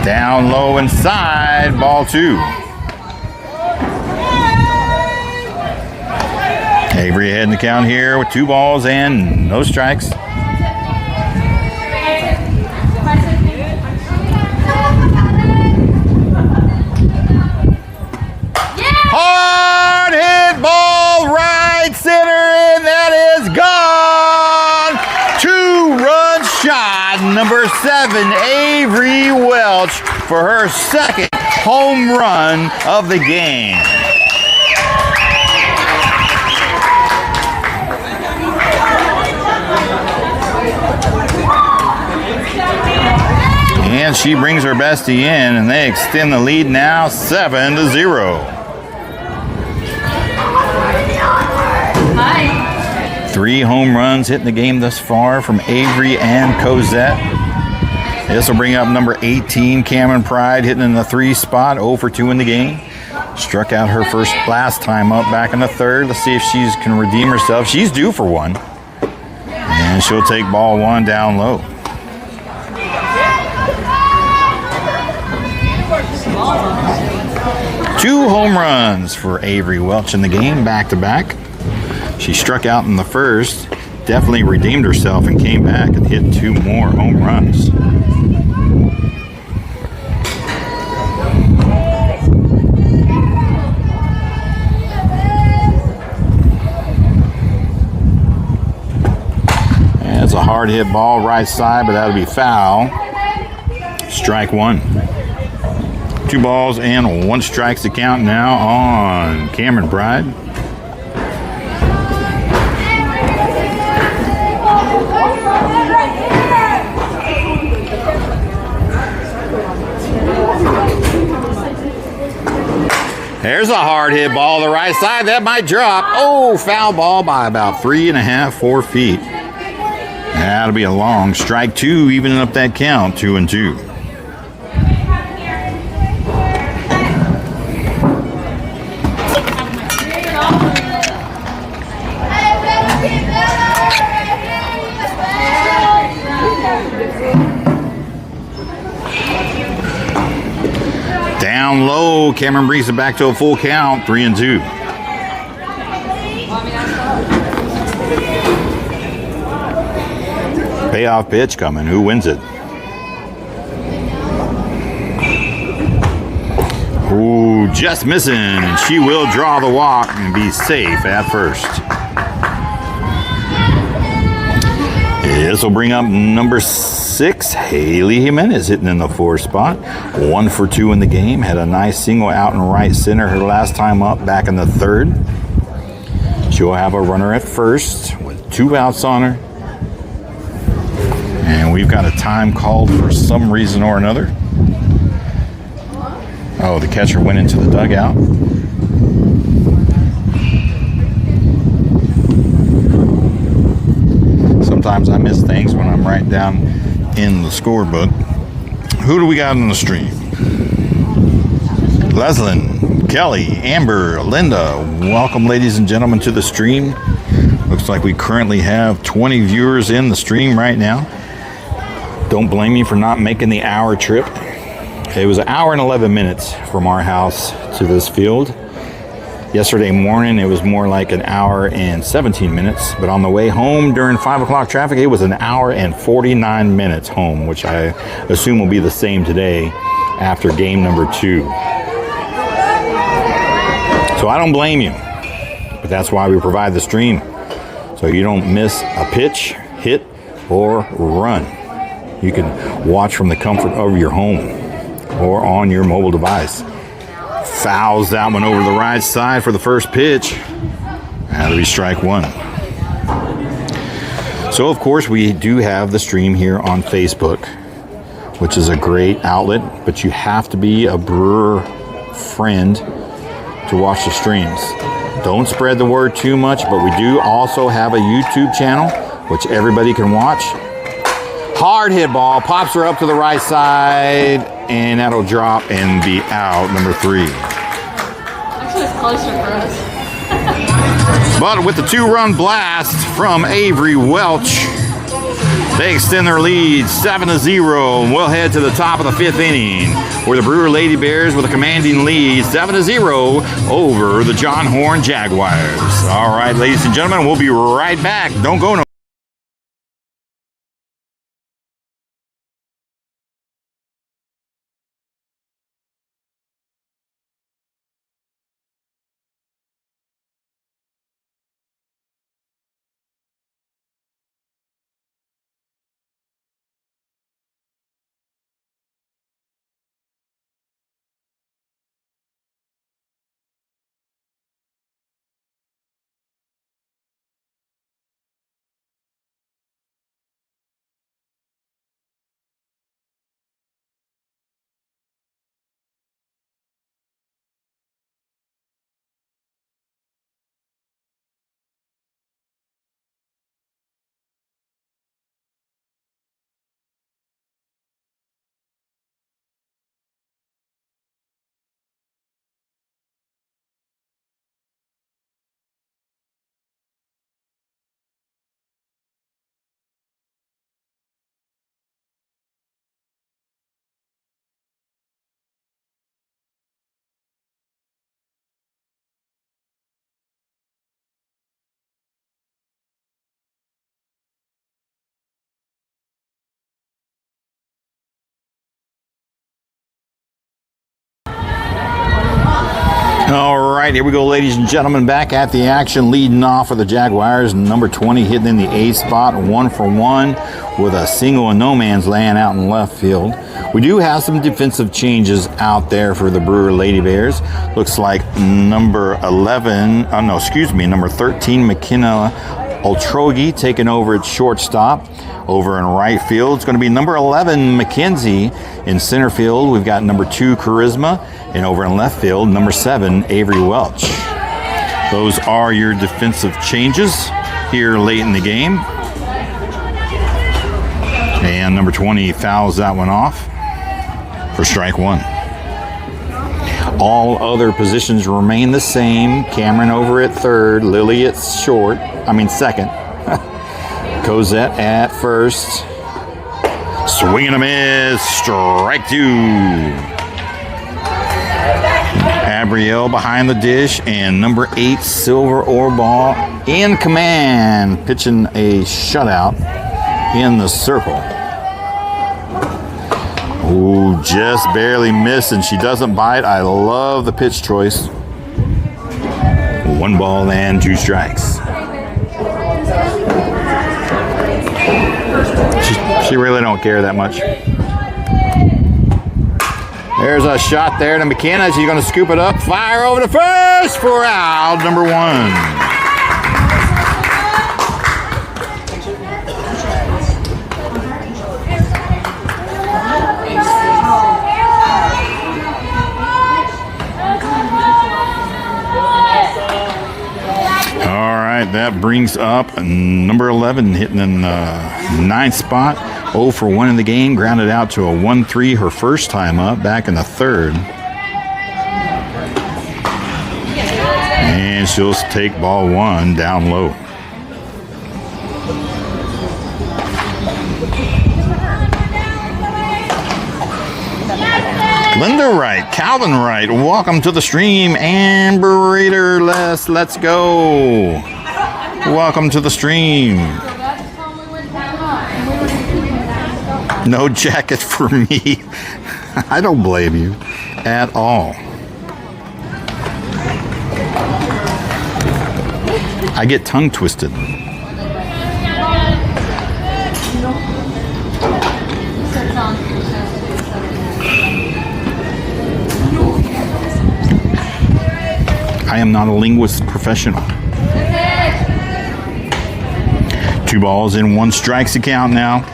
Down low inside, ball 2. Avery ahead in the count here with 2 balls and no strikes. Hard hit ball right center, and that is gone. 2-run shot, number 7, Avery Welch, for her 2nd home run of the game. And she brings her bestie in, and they extend the lead now 7-0. 3 home runs hitting the game thus far from Avery and Cosette. This will bring up number 18, Cameron Pride, hitting in the 3 spot, 0 for 2 in the game. Struck out her last time up back in the 3rd. Let's see if she can redeem herself. She's due for one. And she'll take ball 1 down low. Two home runs for Avery Welch in the game, back-to-back. She struck out in the 1st, definitely redeemed herself and came back and hit 2 more home runs. That's a hard hit ball right side, but that'll be foul. Strike 1. 2 balls and 1 strikes to count now on Cameron Pride. There's a hard hit ball to the right side. That might drop. Oh, foul ball by about 3.5, 4 feet. That'll be a long strike 2, evening up that count, 2-2. Down low, Cameron brings it back to a full count, 3-2. Payoff pitch coming. Who wins it? Ooh, just missing. And she will draw the walk and be safe at first. This will bring up number 6, Haley Jimenez, hitting in the 4 spot. 1 for 2 in the game. Had a nice single out in right center her last time up back in the 3rd. She'll have a runner at first with 2 outs on her. And we've got a time called for some reason or another. Oh, the catcher went into the dugout. Sometimes I miss things when I'm right down in the scorebook. Who do we got on the stream? Leslin, Kelly, Amber, Linda. Welcome, ladies and gentlemen, to the stream. Looks like we currently have 20 viewers in the stream right now. Don't blame me for not making the hour trip. It was an hour and 11 minutes from our house to this field. Yesterday morning, it was more like an hour and 17 minutes. But on the way home during 5 o'clock traffic, it was an hour and 49 minutes home, which I assume will be the same today after game number 2. So I don't blame you. But that's why we provide the stream, so you don't miss a pitch, hit, or run. You can watch from the comfort of your home or on your mobile device. Fouls that one over the right side for the first pitch. That'll be strike one. So, of course, we do have the stream here on Facebook, which is a great outlet, but you have to be a Brewer friend to watch the streams. Don't spread the word too much, but we do also have a YouTube channel, which everybody can watch. Hard hit ball, pops her up to the right side, and that'll drop and be out, number 3. Actually, it's closer for us. But with the 2-run blast from Avery Welch, they extend their lead 7-0, and we'll head to the top of the 5th inning, where the Brewer Lady Bears with a commanding lead 7-0 over the John Horn Jaguars. All right, ladies and gentlemen, we'll be right back. Don't go nowhere. All right, here we go, ladies and gentlemen. Back at the action, leading off for the Jaguars. Number 20 hitting in the A spot, 1 for 1 with a single and no man's land out in left field. We do have some defensive changes out there for the Brewer Lady Bears. Looks like number 13, McKenna Oltrogi taking over at shortstop. Over in right field, it's going to be number 11, Mackenzie. In center field, we've got number 2, Charisma. And over in left field, number 7, Avery Welch. Those are your defensive changes here late in the game. And number 20 fouls that one off for strike 1. All other positions remain the same. Cameron over at third, Lily at second. Cosette at first. Swing and a miss. Strike 2. Abrielle behind the dish, and number 8, Silver Orball in command, pitching a shutout in the circle. Ooh, just barely missed, and she doesn't bite. I love the pitch choice. 1 ball and 2 strikes. She really don't care that much. There's a shot there to McKenna. She's going to scoop it up. Fire over to first for out, number 1. All right, that brings up number 11 hitting in the 9th spot. 0 for 1 in the game, grounded out to a 1-3 her first time up back in the 3rd. And she'll take ball 1 down low. Linda Wright, Calvin Wright, welcome to the stream. Amber Reader, let's go. Welcome to the stream. No jacket for me. I don't blame you at all. I get tongue twisted. I am not a linguist professional. 2 balls and 1 strikes to count now.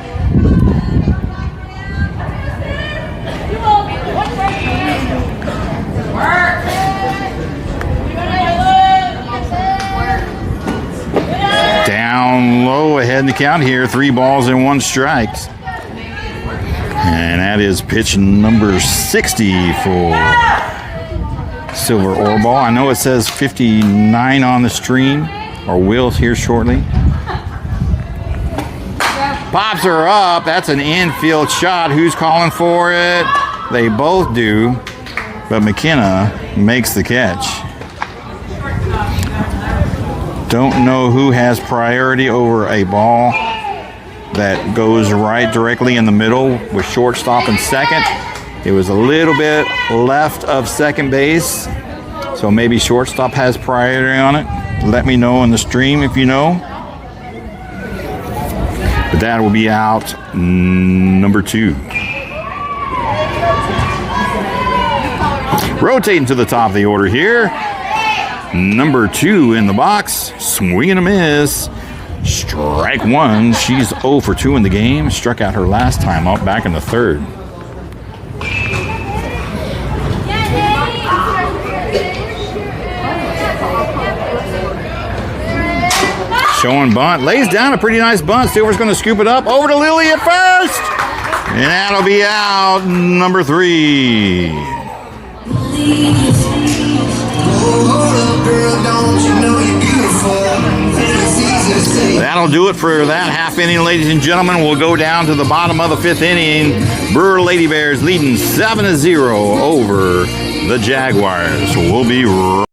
Down low, ahead in the count here. 3 balls and 1 strikes. And that is pitch number 60 for Silver Ore Ball. I know it says 59 on the stream, or will here shortly. Pops her up. That's an infield shot. Who's calling for it? They both do, but McKenna makes the catch. Don't know who has priority over a ball that goes right directly in the middle with shortstop and second. It was a little bit left of second base, so maybe shortstop has priority on it. Let me know in the stream if you know. But that will be out number 2. Rotating to the top of the order here. Number 2 in the box. Swing and a miss. Strike 1. She's 0 for 2 in the game. Struck out her last time up back in the 3rd. Showing bunt. Lays down a pretty nice bunt. Silver's going to scoop it up. Over to Lily at first. And that'll be out number 3. That'll do it for that half inning, ladies and gentlemen. We'll go down to the bottom of the 5th inning. Brewer Lady Bears leading 7-0 over the Jaguars. We'll be right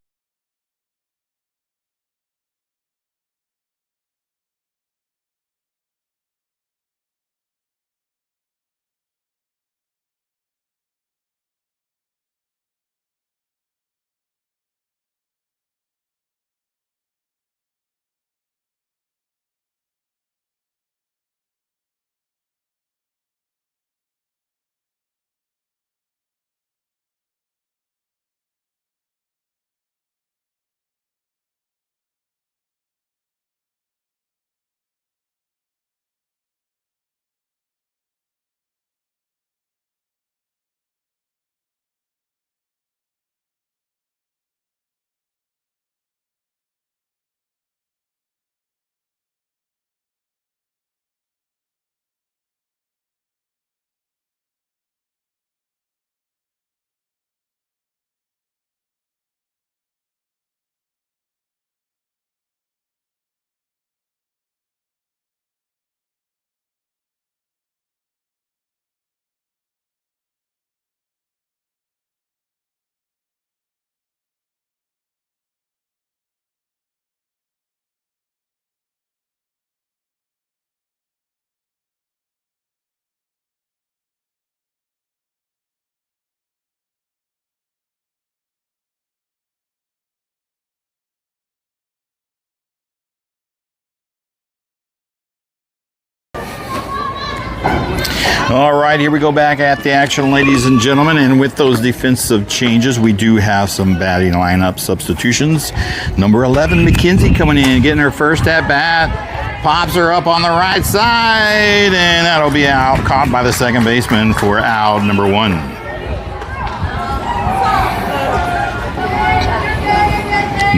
All right, here we go back at the action, ladies and gentlemen. And with those defensive changes, we do have some batting lineup substitutions. Number 11, McKenzie coming in, getting her first at bat. Pops her up on the right side, and that'll be out. Caught by the second baseman for out number 1.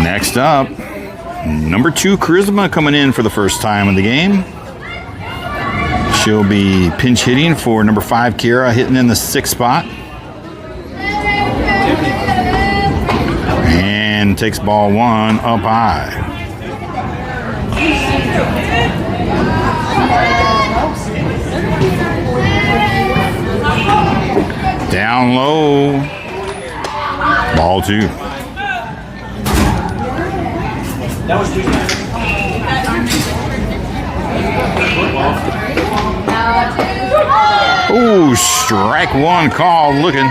Next up, number 2, Charisma coming in for the first time in the game. She'll be pinch hitting for number 5, Kira, hitting in the 6th spot. And takes ball 1 up high. Down low. Ball 2. That was ooh, strike 1 called. Looking.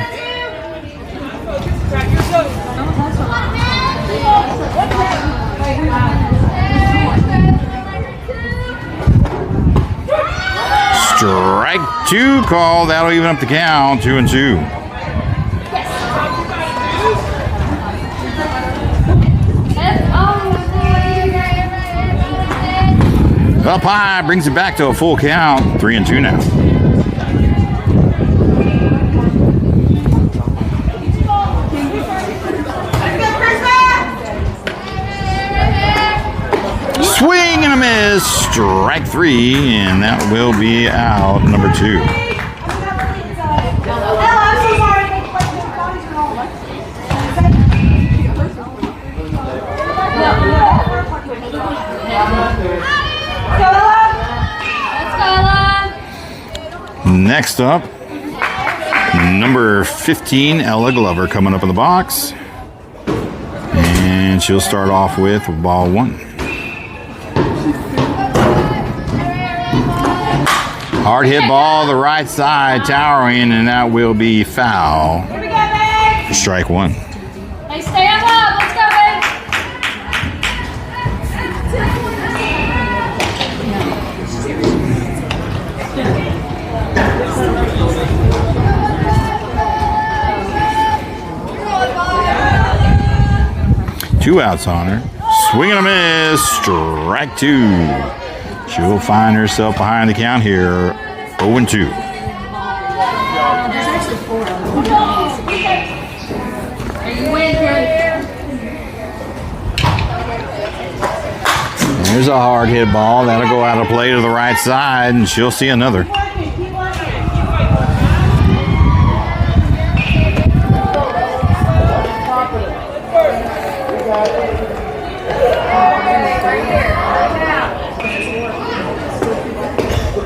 2 call. That'll even up the count. 2-2. Up high brings it back to a full count. 3-2 now. Swing and a miss. Strike 3, and that will be out. Number 2. Next up, number 15, Ella Glover, coming up in the box. And she'll start off with ball 1. Hard hit ball, the right side, towering, and that will be foul. Strike 1. Hey, stay up. Let's go, babe. Two outs on her. Swing and a miss. Strike 2. She'll find herself behind the count here. 0-2. There's a hard hit ball. That'll go out of play to the right side, and she'll see another.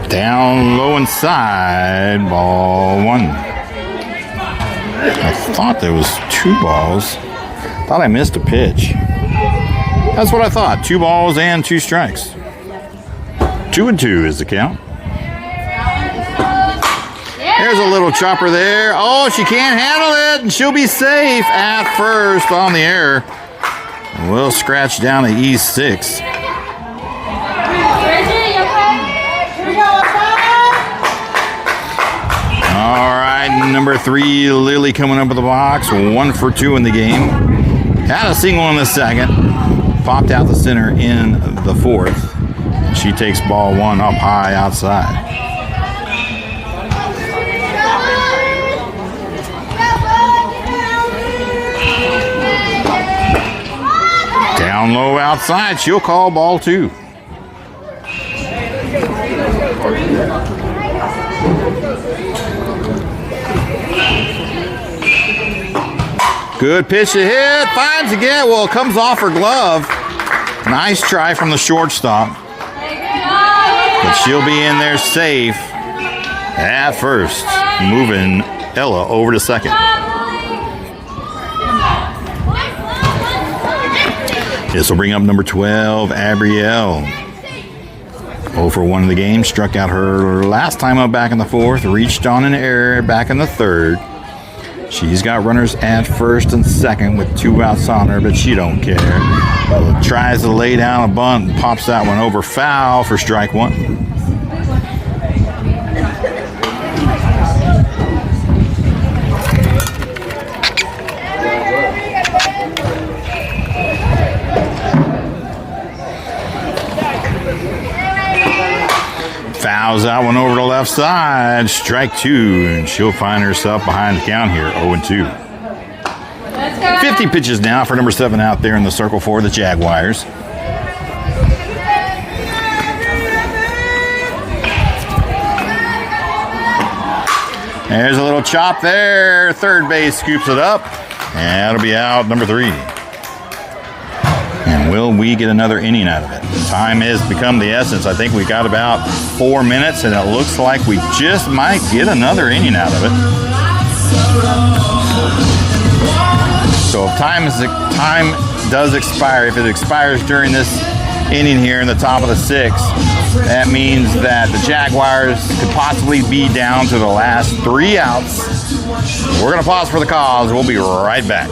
Down low inside, ball 1. I thought there was 2 balls. Thought I missed a pitch. That's what I thought. 2 balls and 2 strikes. 2-2 is the count. There's a little chopper there. Oh, she can't handle it, and she'll be safe at first on the air. We'll scratch down to E6. All right, number 3, Lily, coming up with the box. 1 for 2 in the game. Had a single in the second. Popped out the center in the 4th. She takes ball 1 up high outside. Down low outside. She'll call ball 2. Good pitch to hit. Finds again. Well, it comes off her glove. Nice try from the shortstop. But she'll be in there safe at first. Moving Ella over to second. This will bring up number 12, Abrielle. 0 for 1 in the game. Struck out her last time up back in the 4th. Reached on an error back in the 3rd. She's got runners at first and second with 2 outs on her, but she don't care. Tries to lay down a bunt and pops that one over. Foul for strike 1. Fouls that one over to left side. Strike 2, and she'll find herself behind the count here. 0-2. 50 pitches now for number 7 out there in the circle for the Jaguars. There's a little chop there. Third base scoops it up, and that'll be out, number 3. And will we get another inning out of it? Time has become the essence. I think we got about 4 minutes, and it looks like we just might get another inning out of it. So if time does expire, if it expires during this inning here in the top of the 6th, that means that the Jaguars could possibly be down to the last 3 outs. We're going to pause for the calls. We'll be right back.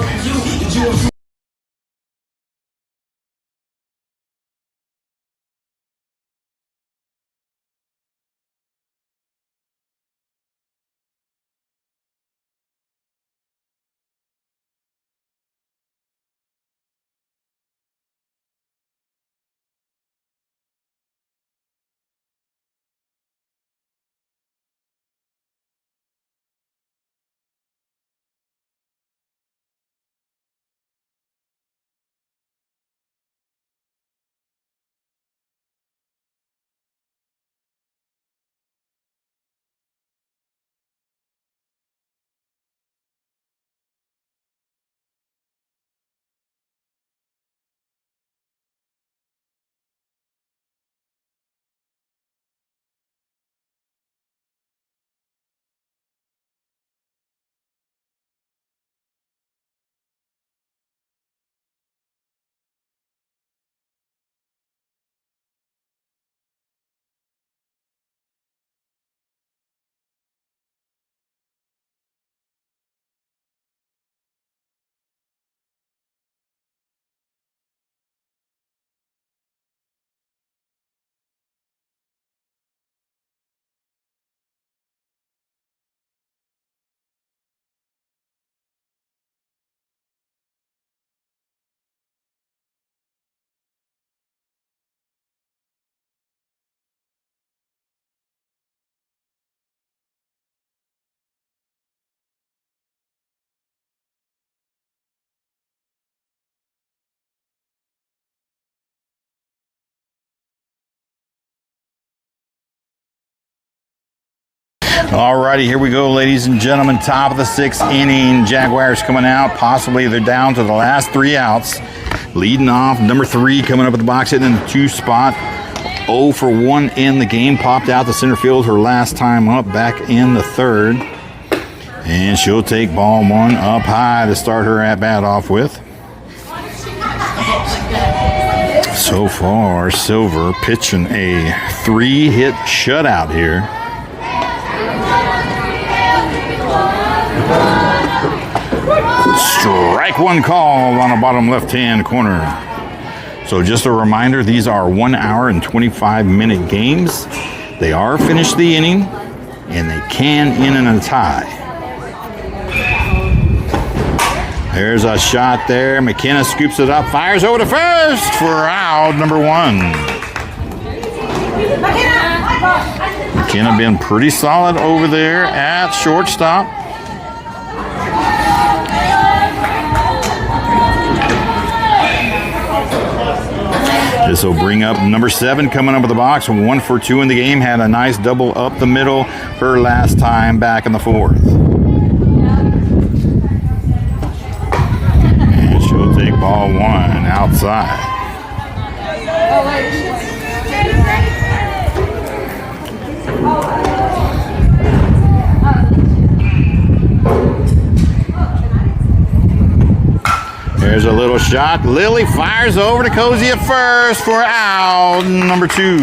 Alrighty, here we go, ladies and gentlemen. Top of the 6th inning. Jaguars coming out. Possibly they're down to the last 3 outs. Leading off, number 3 coming up at the box, hitting in the 2 spot. 0 for 1 in the game. Popped out to center field her last time up, back in the 3rd. And she'll take ball 1 up high to start her at-bat off with. So far, Silver pitching a 3-hit shutout here. Strike 1 call on the bottom left-hand corner. So just a reminder, these are 1 hour and 25-minute games. They are finished the inning, and they can end in a tie. There's a shot there. McKenna scoops it up, fires over to first for out number 1. McKenna been pretty solid over there at shortstop. This will bring up number 7 coming up at the box. 1 for 2 in the game. Had a nice double up the middle her last time back in the 4th. And she'll take ball 1 outside. There's a little shot. Lily fires over to Cozy at first for out number 2. Good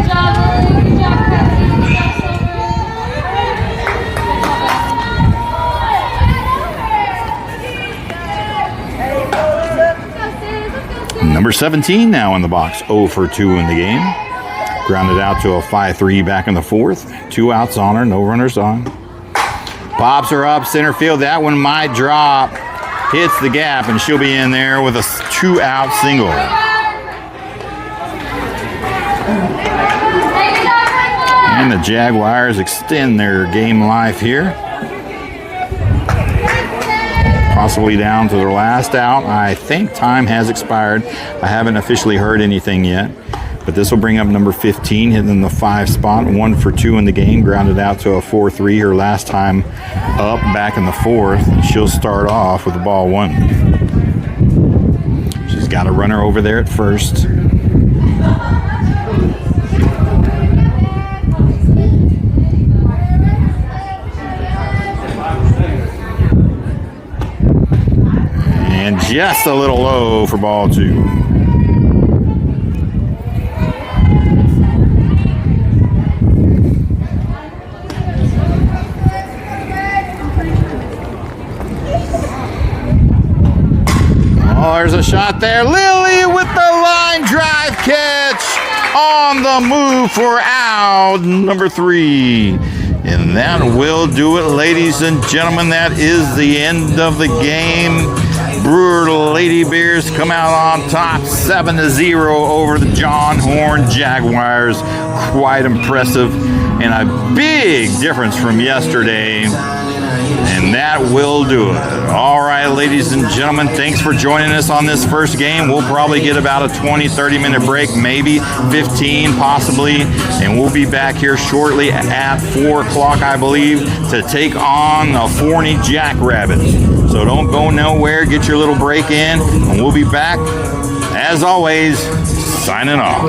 job, Lily. Good job, Cozy. Good job, Silver. Number 17 now in the box. 0 for 2 in the game. Grounded out to a 5-3 back in the 4th. 2 outs on her, no runners on. Pops her up center field. That one might drop. Hits the gap, and she'll be in there with a 2-out single. And the Jaguars extend their game life here. Possibly down to their last out. I think time has expired. I haven't officially heard anything yet. But this will bring up number 15, hitting in the 5 spot. 1 for 2 in the game. Grounded out to a 4-3 her last time up back in the 4th. And she'll start off with the ball 1. She's got a runner over there at first. And just a little low for ball 2. Oh, there's a shot there. Lily with the line drive catch on the move for out number 3. And that will do it, ladies and gentlemen. That is the end of the game. Brewer Lady Bears come out on top 7-0 over the John Horn Jaguars. Quite impressive and a big difference from yesterday. And that will do it. All right, ladies and gentlemen, thanks for joining us on this first game. We'll probably get about a 20-30 minute break, maybe 15 possibly, and we'll be back here shortly at 4 o'clock, I believe, to take on the Forney Jackrabbits. So don't go nowhere. Get your little break in, and we'll be back, as always, signing off.